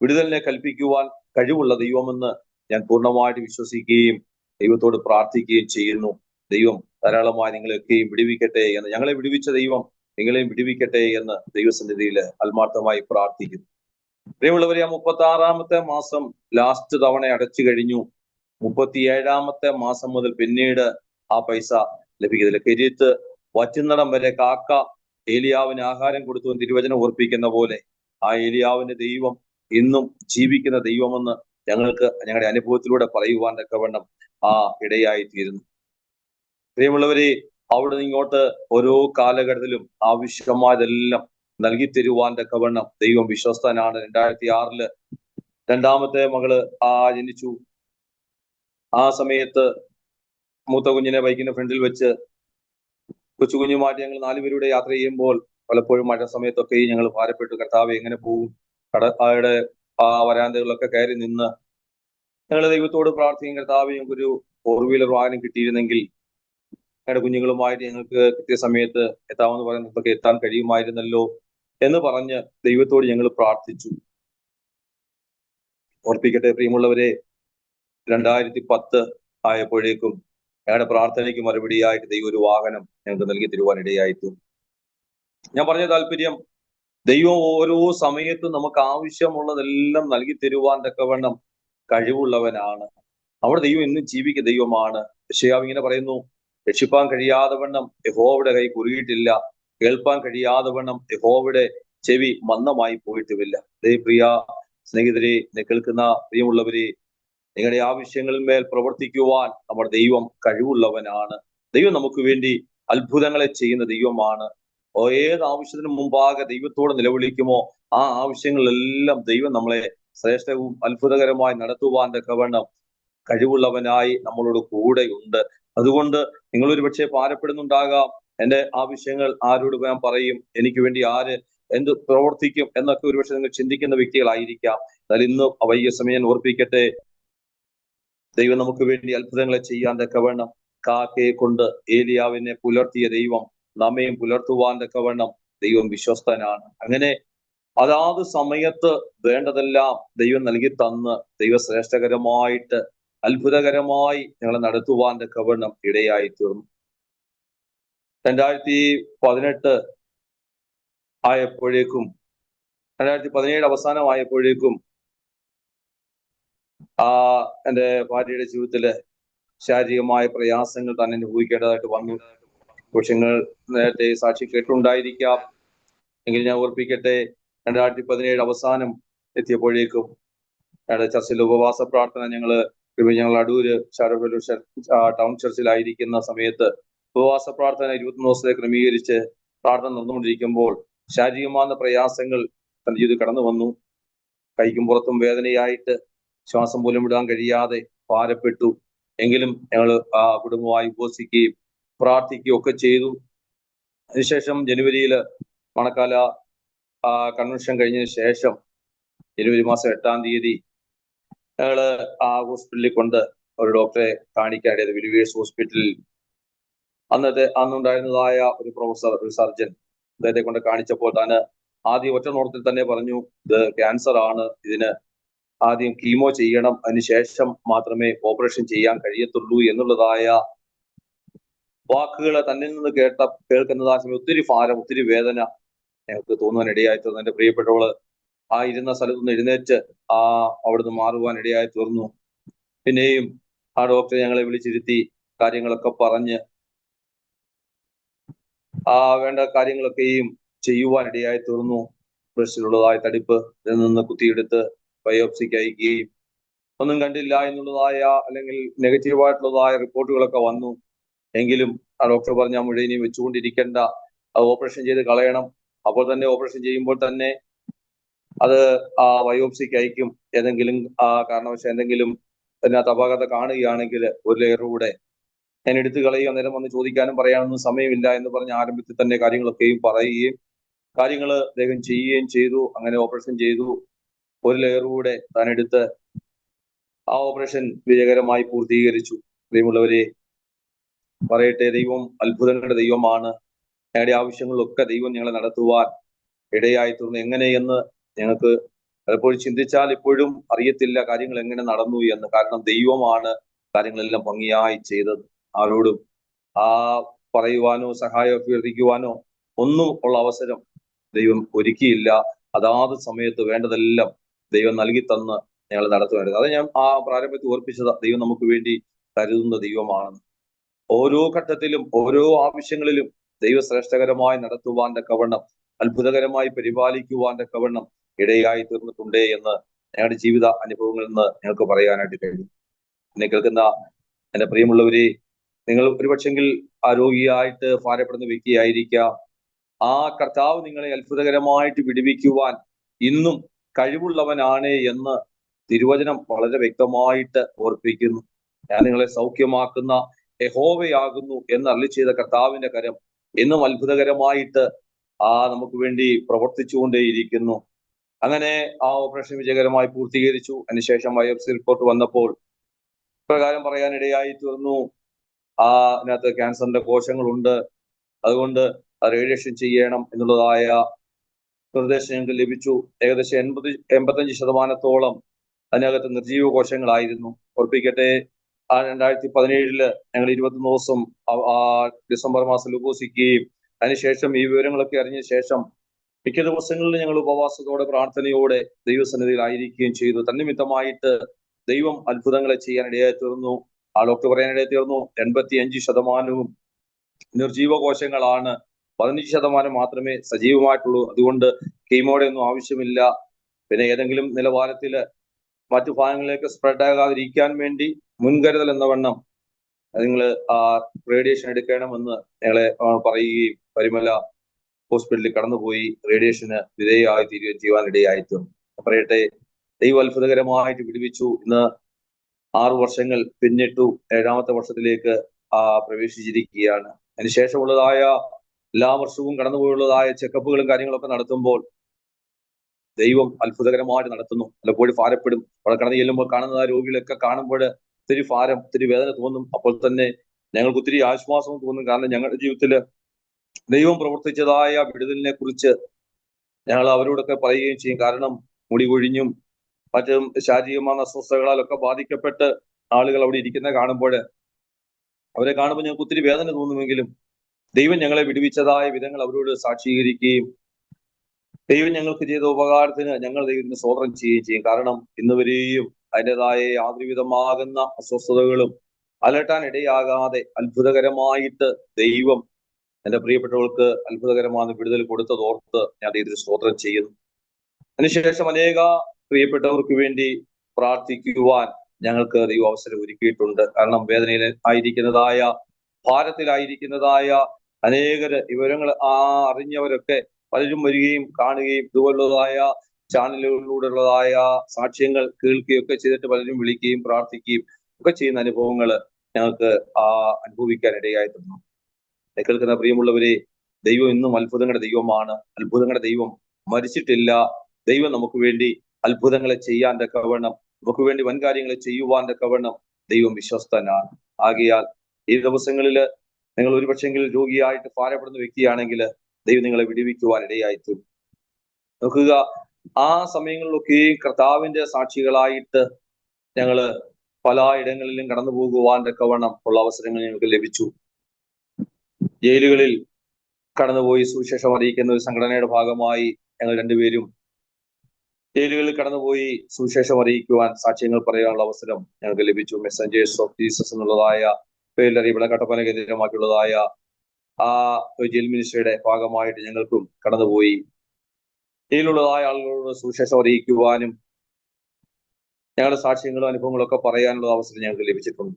വിടുതലിനെ കൽപ്പിക്കുവാൻ കഴിവുള്ള ദൈവമെന്ന് ഞാൻ പൂർണ്ണമായിട്ട് വിശ്വസിക്കുകയും ദൈവത്തോട് പ്രാർത്ഥിക്കുകയും ചെയ്യുന്നു. ദൈവം ധാരാളമായി നിങ്ങളെയൊക്കെയും വിടുവിക്കട്ടെ എന്ന്, ഞങ്ങളെ വിടുവിച്ച ദൈവം നിങ്ങളെയും വിടുവിക്കട്ടെ എന്ന് ദൈവസന്നിധിയിൽ ആത്മാർത്ഥമായി പ്രാർത്ഥിക്കുന്നു. പ്രിയമുള്ളവരെ, ആ 36-ാമത്തെ മാസം ലാസ്റ്റ് തവണ അടച്ചു കഴിഞ്ഞു. 37-ാമത്തെ മാസം മുതൽ പിന്നീട് ആ പൈസ ലഭിക്കത്തില്ല. കെരീത്ത് വറ്റുന്നിടം വരെ കാക്ക ഏലിയാവിന് ആഹാരം കൊടുത്തു തിരുവചനം ഓർപ്പിക്കുന്ന പോലെ ആ ഏലിയാവിന്റെ ദൈവം ഇന്നും ജീവിക്കുന്ന ദൈവമെന്ന് ഞങ്ങൾക്ക് ഞങ്ങളുടെ അനുഭവത്തിലൂടെ പറയുവാൻ തക്കവണ്ണം ഇടയായി തീരുന്നു. പ്രിയമുള്ളവരെ, അവിടെ ഇങ്ങോട്ട് ഓരോ കാലഘട്ടത്തിലും ആവശ്യമായതെല്ലാം നൽകി തരുവാൻ തക്കവണ്ണം ദൈവം വിശ്വസ്തനാണ്. 2006 2-ാമത്തെ മകള് ജനിച്ചു. ആ സമയത്ത് മൂത്ത കുഞ്ഞിനെ ബൈക്കിന്റെ ഫ്രണ്ടിൽ വെച്ച് കൊച്ചുകുഞ്ഞുമായിട്ട് ഞങ്ങൾ 4 പേരുടെ യാത്ര ചെയ്യുമ്പോൾ പലപ്പോഴും മഴ സമയത്തൊക്കെ ഞങ്ങൾ ഭാരപ്പെട്ടു. കർത്താവ് എങ്ങനെ പോകും? കടയുടെ വരാന്തകളിലൊക്കെ കയറി നിന്ന് ഞങ്ങൾ ദൈവത്തോട് പ്രാർത്ഥിക്കും, കർത്താവ് ഞങ്ങൾക്കൊരു 4 വീലർ വാഹനം കിട്ടിയിരുന്നെങ്കിൽ ഞങ്ങളുടെ കുഞ്ഞുങ്ങളുമായിട്ട് ഞങ്ങൾക്ക് കൃത്യസമയത്ത് എത്താമെന്ന് പറയുന്നതൊക്കെ എത്താൻ കഴിയുമായിരുന്നല്ലോ എന്ന് പറഞ്ഞ് ദൈവത്തോട് ഞങ്ങൾ പ്രാർത്ഥിച്ചു. ഓർപ്പിക്കട്ടെ പ്രിയമുള്ളവരെ, 2010 ആയപ്പോഴേക്കും ഞങ്ങളുടെ പ്രാർത്ഥനയ്ക്ക് മറുപടിയായിട്ട് ദൈവം ഒരു വാഹനം ഞങ്ങൾക്ക് നൽകി തരുവാൻ ഇടയായിട്ടു. ഞാൻ പറഞ്ഞ താല്പര്യം, ദൈവം ഓരോ സമയത്തും നമുക്ക് ആവശ്യമുള്ളതെല്ലാം നൽകി തരുവാൻ തക്കവണ്ണം കഴിവുള്ളവനാണ്. അവിടെ ദൈവം ഇന്നും ജീവിക്കുന്ന ദൈവമാണ്. യെശയ്യാവ് ഇങ്ങനെ പറയുന്നു, രക്ഷിപ്പാൻ കഴിയാതെ വണ്ണം യഹോവയുടെ കൈ കുറുകിയിട്ടില്ല, കേൾപ്പാൻ കഴിയാതെ വണ്ണം യഹോവയുടെ ചെവി മന്ദമായി പോയിട്ടുമില്ല. പ്രിയ സ്നേഹിതരെ, കേൾക്കുന്ന പ്രിയമുള്ളവരെ, നിങ്ങളുടെ ആവശ്യങ്ങളിൽ മേൽ പ്രവർത്തിക്കുവാൻ നമ്മുടെ ദൈവം കഴിവുള്ളവനാണ്. ദൈവം നമുക്ക് വേണ്ടി അത്ഭുതങ്ങളെ ചെയ്യുന്ന ദൈവമാണ്. ഏത് ആവശ്യത്തിനും മുമ്പാകെ ദൈവത്തോട് നിലവിളിക്കുമോ ആ ആവശ്യങ്ങളെല്ലാം ദൈവം നമ്മളെ ശ്രേഷ്ഠവും അത്ഭുതകരമായി നടത്തുവാൻ തക്കവണ്ണം കഴിവുള്ളവനായി നമ്മളോട് കൂടെയുണ്ട്. അതുകൊണ്ട് നിങ്ങൾ ഒരു പക്ഷേ ഭാരപ്പെടുന്നുണ്ടാകാം, എന്റെ ആവശ്യങ്ങൾ ആരോട് ഞാൻ പറയും, എനിക്ക് വേണ്ടി ആര് എന്ത് പ്രവർത്തിക്കും എന്നൊക്കെ ഒരുപക്ഷെ നിങ്ങൾ ചിന്തിക്കുന്ന വ്യക്തികളായിരിക്കാം. എന്നാൽ ഇന്ന് വൈകിയ സമയം ഓർപ്പിക്കട്ടെ, ദൈവം നമുക്ക് വേണ്ടി അത്ഭുതങ്ങളെ ചെയ്യാൻ തക്കവണ്ണം കാക്കയെ കൊണ്ട് ഏലിയാവിനെ പുലർത്തിയ ദൈവം നമ്മയും പുലർത്തുവാൻ തക്കവണ്ണം ദൈവം വിശ്വസ്തനാണ്. അങ്ങനെ അതാത് സമയത്ത് വേണ്ടതെല്ലാം ദൈവം നൽകി തന്ന് ദൈവശ്രേഷ്ഠകരമായിട്ട് അത്ഭുതകരമായി ഞങ്ങളെ നടത്തുവാൻ തക്കവണ്ണം ഇടയായി തീർന്നു. 2018 ആയപ്പോഴേക്കും 2017 അവസാനമായപ്പോഴേക്കും എൻ്റെ ഭാര്യയുടെ ജീവിതത്തില് ശാരീരികമായ പ്രയാസങ്ങൾ തന്നെ അനുഭവിക്കേണ്ടതായിട്ട് വന്നു. കുറിച്ചുങ്ങൾ നേരത്തെ സാക്ഷി കേട്ടുണ്ടായിരിക്കാം. എങ്കിൽ ഞാൻ ഓർപ്പിക്കട്ടെ, 2017 അവസാനം എത്തിയപ്പോഴേക്കും ഞങ്ങളുടെ ചർച്ചിൽ ഉപവാസ പ്രാർത്ഥന ഞങ്ങൾ അടൂര് ടൗൺ ചർച്ചിലായിരിക്കുന്ന സമയത്ത് ഉപവാസ പ്രാർത്ഥന 21 ദിവസത്തെ ക്രമീകരിച്ച് പ്രാർത്ഥന നടന്നുകൊണ്ടിരിക്കുമ്പോൾ ശാരീരികമായ പ്രയാസങ്ങൾ തന്റെ ജീവിതത്തിൽ കടന്നു വന്നു. കൈക്കും പുറത്തും വേദനയായിട്ട് ശ്വാസം പോലും വിടാൻ കഴിയാതെ ഭാരപ്പെട്ടു. എങ്കിലും ഞങ്ങൾ കുടുംബമായി ഉപവസിക്കുകയും പ്രാർത്ഥിക്കുകയും ഒക്കെ ചെയ്തു. അതിനുശേഷം ജനുവരിയിൽ മണക്കാല കൺവെൻഷൻ കഴിഞ്ഞതിന് ശേഷം ജനുവരി മാസം 8-ാം തീയതി ഞങ്ങള് ഹോസ്പിറ്റലിൽ കൊണ്ട് ഒരു ഡോക്ടറെ കാണിക്കാനിടയത്, വിലുവേഴ്സ് ഹോസ്പിറ്റലിൽ. അന്നുണ്ടായിരുന്നതായ ഒരു പ്രൊഫസർ, ഒരു സർജൻ, അദ്ദേഹത്തെ കൊണ്ട് കാണിച്ചപ്പോൾ താന് ആദ്യം ഒറ്റ നോട്ടത്തിൽ തന്നെ പറഞ്ഞു, ഇത് ക്യാൻസർ ആണ്, ഇതിന് ആദ്യം കീമോ ചെയ്യണം, അതിനുശേഷം മാത്രമേ ഓപ്പറേഷൻ ചെയ്യാൻ കഴിയത്തുള്ളൂ എന്നുള്ളതായ വാക്കുകൾ തന്നിൽ നിന്ന് കേൾക്കുന്നത് ആ സമയം ഒത്തിരി ഭാരം, ഒത്തിരി വേദന ഞങ്ങൾക്ക് തോന്നുവാൻ ഇടയായി തീർന്നു. എൻ്റെ പ്രിയപ്പെട്ടവള് ഇരുന്ന സ്ഥലത്ത് നിന്ന് എഴുന്നേറ്റ് അവിടുന്ന് മാറുവാൻ ഇടയായി തീർന്നു. പിന്നെയും ആ ഡോക്ടറെ ഞങ്ങളെ വിളിച്ചിരുത്തി കാര്യങ്ങളൊക്കെ പറഞ്ഞ് വേണ്ട കാര്യങ്ങളൊക്കെയും ചെയ്യുവാൻ ഇടയായി തീർന്നു. ബ്രസ്റ്റിലുള്ളതായ തടിപ്പ് ഇതിൽ നിന്ന് കുത്തിയെടുത്ത് ബയോപ്സിക്ക് അയക്കുകയും ഒന്നും കണ്ടില്ല എന്നുള്ളതായ അല്ലെങ്കിൽ നെഗറ്റീവായിട്ടുള്ളതായ റിപ്പോർട്ടുകളൊക്കെ വന്നു. എങ്കിലും ആ ഡോക്ടർ പറഞ്ഞ മുഴുവനും വെച്ചുകൊണ്ടിരിക്കേണ്ട, അത് ഓപ്പറേഷൻ ചെയ്ത് കളയണം. അപ്പോൾ തന്നെ ഓപ്പറേഷൻ ചെയ്യുമ്പോൾ തന്നെ അത് ബയോപ്സിക്ക് അയക്കും. ഏതെങ്കിലും കാരണവശാൽ എന്തെങ്കിലും അതിനകത്ത് അപാകത കാണുകയാണെങ്കിൽ ഒരു ലെയർ കൂടെ ഞാൻ എടുത്തു കളയുക, നേരം വന്ന് ചോദിക്കാനും പറയാനൊന്നും സമയമില്ല എന്ന് പറഞ്ഞ് ആരംഭത്തിൽ തന്നെ കാര്യങ്ങളൊക്കെയും പറയുകയും കാര്യങ്ങൾ അദ്ദേഹം ചെയ്യുകയും ചെയ്തു. അങ്ങനെ ഓപ്പറേഷൻ ചെയ്തു. ഒരു ലെയർ കൂടെ താൻ എടുത്ത് ആ ഓപ്പറേഷൻ വിജയകരമായി പൂർത്തീകരിച്ചു. പ്രിയമുള്ളവരെ, പറയട്ടെ, ദൈവം അത്ഭുതങ്ങളുടെ ദൈവമാണ്. ഞങ്ങളുടെ ആവശ്യങ്ങളിലൊക്കെ ദൈവം ഞങ്ങളെ നടത്തുവാൻ ഇടയായി തീർന്നു. എങ്ങനെയെന്ന് ഞങ്ങൾക്ക് പലപ്പോഴും ചിന്തിച്ചാൽ ഇപ്പോഴും അറിയത്തില്ല കാര്യങ്ങൾ എങ്ങനെ നടന്നു എന്ന്. കാരണം ദൈവമാണ് കാര്യങ്ങളെല്ലാം ഭംഗിയായി ചെയ്തത്. ആരോടും പറയുവാനോ സഹായം അഭ്യർത്ഥിക്കുവാനോ ഒന്നും ഉള്ള അവസരം ദൈവം ഒരുക്കിയില്ല. അതാത് സമയത്ത് വേണ്ടതെല്ലാം ദൈവം നൽകി തന്ന് ഞങ്ങൾ നടത്തുവാനായിരുന്നു. അത് ഞാൻ പ്രാരംഭത്തിൽ ഓർപ്പിച്ചത്, ദൈവം നമുക്ക് വേണ്ടി കരുതുന്ന ദൈവമാണെന്ന്. ഓരോ ഘട്ടത്തിലും ഓരോ ആവശ്യങ്ങളിലും ദൈവശ്രേഷ്ഠകരമായി നടത്തുവാൻ തക്കവണ്ണം, അത്ഭുതകരമായി പരിപാലിക്കുവാൻ തക്കവണ്ണം ഇടയായി തീർന്നിട്ടുണ്ട് എന്ന് ഞങ്ങളുടെ ജീവിത അനുഭവങ്ങളിൽ നിന്ന് ഞങ്ങൾക്ക് പറയാനായിട്ട് കഴിയും. എന്നെ കേൾക്കുന്ന എൻ്റെ പ്രിയമുള്ളവരെ, നിങ്ങൾ ഒരുപക്ഷെങ്കിൽ ആരോഗ്യമായിട്ട് ഭാരപ്പെടുന്ന വ്യക്തിയായിരിക്കാം. ആ കർത്താവ് നിങ്ങളെ അത്ഭുതകരമായിട്ട് വിടുവിക്കുവാൻ ഇന്നും കഴിവുള്ളവനാണ് എന്ന് തിരുവചനം വളരെ വ്യക്തമായിട്ട് ഓർപ്പിക്കുന്നു. ഞാൻ നിങ്ങളെ സൗഖ്യമാക്കുന്ന യഹോവയാകുന്നു എന്ന് അരുളി ചെയ്ത കർത്താവിന്റെ കരം എന്നും അത്ഭുതകരമായിട്ട് നമുക്ക് വേണ്ടി പ്രവർത്തിച്ചുകൊണ്ടേയിരിക്കുന്നു. അങ്ങനെ ആ ഓപ്പറേഷൻ വിജയകരമായി പൂർത്തീകരിച്ചു. അതിനുശേഷം ബയോപ്സി റിപ്പോർട്ട് വന്നപ്പോൾ പ്രകാരം പറയാനിടയായി തീർന്നു, അതിനകത്ത് ക്യാൻസറിന്റെ കോശങ്ങളുണ്ട്, അതുകൊണ്ട് റേഡിയേഷൻ ചെയ്യണം എന്നുള്ളതായ നിർദ്ദേശം ഞങ്ങൾക്ക് ലഭിച്ചു. ഏകദേശം 85% അതിനകത്ത് നിർജീവ കോശങ്ങളായിരുന്നു. ഓർപ്പിക്കട്ടെ, 2017 ഞങ്ങൾ 21 ദിവസം ഡിസംബർ മാസം ഉപവസിക്കുകയും അതിനുശേഷം ഈ വിവരങ്ങളൊക്കെ അറിഞ്ഞ ശേഷം മിക്ക ദിവസങ്ങളിൽ ഞങ്ങൾ ഉപവാസത്തോടെ പ്രാർത്ഥനയോടെ ദൈവസന്നിധിയിലായിരിക്കുകയും ചെയ്തു. തന്നിമിത്തമായിട്ട് ദൈവം അത്ഭുതങ്ങളെ ചെയ്യാൻ ഇടയായി തീർന്നു. ആ ഡോക്ടർ പറയാനിടയായി തീർന്നു 85% നിർജീവ കോശങ്ങളാണ്, 15% മാത്രമേ സജീവമായിട്ടുള്ളൂ. അതുകൊണ്ട് കീമോയുടെ ഒന്നും ആവശ്യമില്ല. പിന്നെ ഏതെങ്കിലും നിലവാരത്തില് മറ്റു ഭാഗങ്ങളിലേക്ക് സ്പ്രെഡ് ആകാതിരിക്കാൻ വേണ്ടി മുൻകരുതൽ എന്ന വണ്ണം നിങ്ങൾ റേഡിയേഷൻ എടുക്കണമെന്ന് ഞങ്ങളെ പറയുകയും പരിമല ഹോസ്പിറ്റലിൽ കടന്നുപോയി റേഡിയേഷന് വിധേയമായി തീരുകയും ചെയ്യുവാനിടയായിട്ടും പറയട്ടെ, ദൈവം അത്ഭുതകരമായിട്ട് വിടുവിച്ചു. ഇന്ന് 6 വർഷങ്ങൾ പിന്നിട്ടു, 7ാമത്തെ വർഷത്തിലേക്ക് പ്രവേശിച്ചിരിക്കുകയാണ്. അതിനുശേഷമുള്ളതായ എല്ലാ വർഷവും കടന്നുപോയുള്ളതായ ചെക്കപ്പുകളും കാര്യങ്ങളൊക്കെ നടത്തുമ്പോൾ ദൈവം അത്ഭുതകരമായിട്ട് നടത്തുന്നു. പലപ്പോഴും ഭാരപ്പെടും. അവിടെ കടന്നു ചെല്ലുമ്പോൾ കാണുന്ന രോഗികളൊക്കെ കാണുമ്പോൾ ഒത്തിരി ഭാരം, ഒത്തിരി വേദന തോന്നും. അപ്പോൾ തന്നെ ഞങ്ങൾക്ക് ഒത്തിരി ആശ്വാസവും തോന്നും. കാരണം ഞങ്ങളുടെ ജീവിതത്തില് ദൈവം പ്രവർത്തിച്ചതായ വിടുതലിനെ കുറിച്ച് ഞങ്ങൾ അവരോടൊക്കെ പറയുകയും ചെയ്യും. കാരണം മുടി കൊഴിഞ്ഞും മറ്റും ശാരീരികമായ അസ്വസ്ഥതകളാലൊക്കെ ബാധിക്കപ്പെട്ട് ആളുകൾ അവിടെ ഇരിക്കുന്ന കാണുമ്പോൾ അവരെ കാണുമ്പോൾ ഞങ്ങൾക്ക് ഒത്തിരി വേദന തോന്നുമെങ്കിലും ദൈവം ഞങ്ങളെ വിടുവിച്ചതായ വിധങ്ങൾ അവരോട് സാക്ഷീകരിക്കുകയും ദൈവം ഞങ്ങൾക്ക് ചെയ്ത ഉപകാരത്തിന് ഞങ്ങൾ ദൈവത്തിന് സ്തോത്രം ചെയ്യുകയും ചെയ്യും. കാരണം ഇന്നുവരെയും അതിൻ്റെതായ യാതൊരുവിധമാകുന്ന അസ്വസ്ഥതകളും അലട്ടാൻ ഇടയാകാതെ അത്ഭുതകരമായിട്ട് ദൈവം എന്റെ പ്രിയപ്പെട്ടവർക്ക് അത്ഭുതകരമായ വിടുതൽ കൊടുത്തതോർത്ത് ഞാൻ ദൈവത്തിന് സ്തോത്രം ചെയ്യുന്നു. അതിനുശേഷം അനേക പ്രിയപ്പെട്ടവർക്ക് വേണ്ടി പ്രാർത്ഥിക്കുവാൻ ഞങ്ങൾക്ക് ദൈവം അവസരം ഒരുക്കിയിട്ടുണ്ട്. കാരണം വേദനയിൽ ആയിരിക്കുന്നതായ, ഭാരത്തിലായിരിക്കുന്നതായ അനേകര് വിവരങ്ങൾ അറിഞ്ഞവരൊക്കെ പലരും വരികയും കാണുകയും ഇതുപോലുള്ളതായ ചാനലുകളിലൂടെയുള്ളതായ സാക്ഷ്യങ്ങൾ കേൾക്കുകയൊക്കെ ചെയ്തിട്ട് പലരും വിളിക്കുകയും പ്രാർത്ഥിക്കുകയും ഒക്കെ ചെയ്യുന്ന അനുഭവങ്ങൾ ഞങ്ങൾക്ക് അനുഭവിക്കാൻ ഇടയായിട്ടുണ്ട്. കേൾക്കുന്ന പ്രിയമുള്ളവരെ, ദൈവം ഇന്നും അത്ഭുതങ്ങളുടെ ദൈവമാണ്. അത്ഭുതങ്ങളുടെ ദൈവം മരിച്ചിട്ടില്ല. ദൈവം നമുക്ക് വേണ്ടി അത്ഭുതങ്ങളെ ചെയ്യാൻ തക്കവണ്ണം, നമുക്ക് വേണ്ടി വൻകാര്യങ്ങളെ ചെയ്യുവാൻ തക്കവണ്ണം ദൈവം വിശ്വസ്തനാണ്. ആകയാൽ ഈ ദിവസങ്ങളിൽ നിങ്ങൾ ഒരുപക്ഷെങ്കിൽ രോഗിയായിട്ട് ഭാരപ്പെടുന്ന വ്യക്തിയാണെങ്കിൽ ദൈവം നിങ്ങളെ വിടുവിക്കുവാൻ ഇടയായിത്തീരും. നോക്കുക, ആ സമയങ്ങളിലൊക്കെ കർത്താവിന്റെ സാക്ഷികളായിട്ട് ഞങ്ങള് പല ഇടങ്ങളിലും കടന്നു പോകുവാൻ തക്കവണ്ണം ഉള്ള അവസരങ്ങൾ ഞങ്ങൾക്ക് ലഭിച്ചു. ജയിലുകളിൽ കടന്നുപോയി സുവിശേഷം അറിയിക്കുന്ന ഒരു സംഘടനയുടെ ഭാഗമായി ഞങ്ങൾ രണ്ടുപേരും ജയിലുകളിൽ കടന്നുപോയി സുവിശേഷം അറിയിക്കുവാൻ, സാക്ഷ്യങ്ങൾ പറയാനുള്ള അവസരം ഞങ്ങൾക്ക് ലഭിച്ചു. മെസ്സഞ്ചേഴ്സ് ഓഫ് ജീസസ് എന്നുള്ളതായ പേരിൽ ഇവിടെ കട്ടപ്പന കേന്ദ്രമാക്കിയുള്ളതായ ജയിൽ മിനിസ്ട്രിയുടെ ഭാഗമായിട്ട് ഞങ്ങൾക്കും കടന്നുപോയി ജയിലുള്ളതായ ആളുകളോട് സുവിശേഷം അറിയിക്കുവാനും ഞങ്ങളുടെ സാക്ഷ്യങ്ങളും അനുഭവങ്ങളും ഒക്കെ പറയാനുള്ള അവസരം ഞങ്ങൾക്ക് ലഭിച്ചിട്ടുണ്ട്.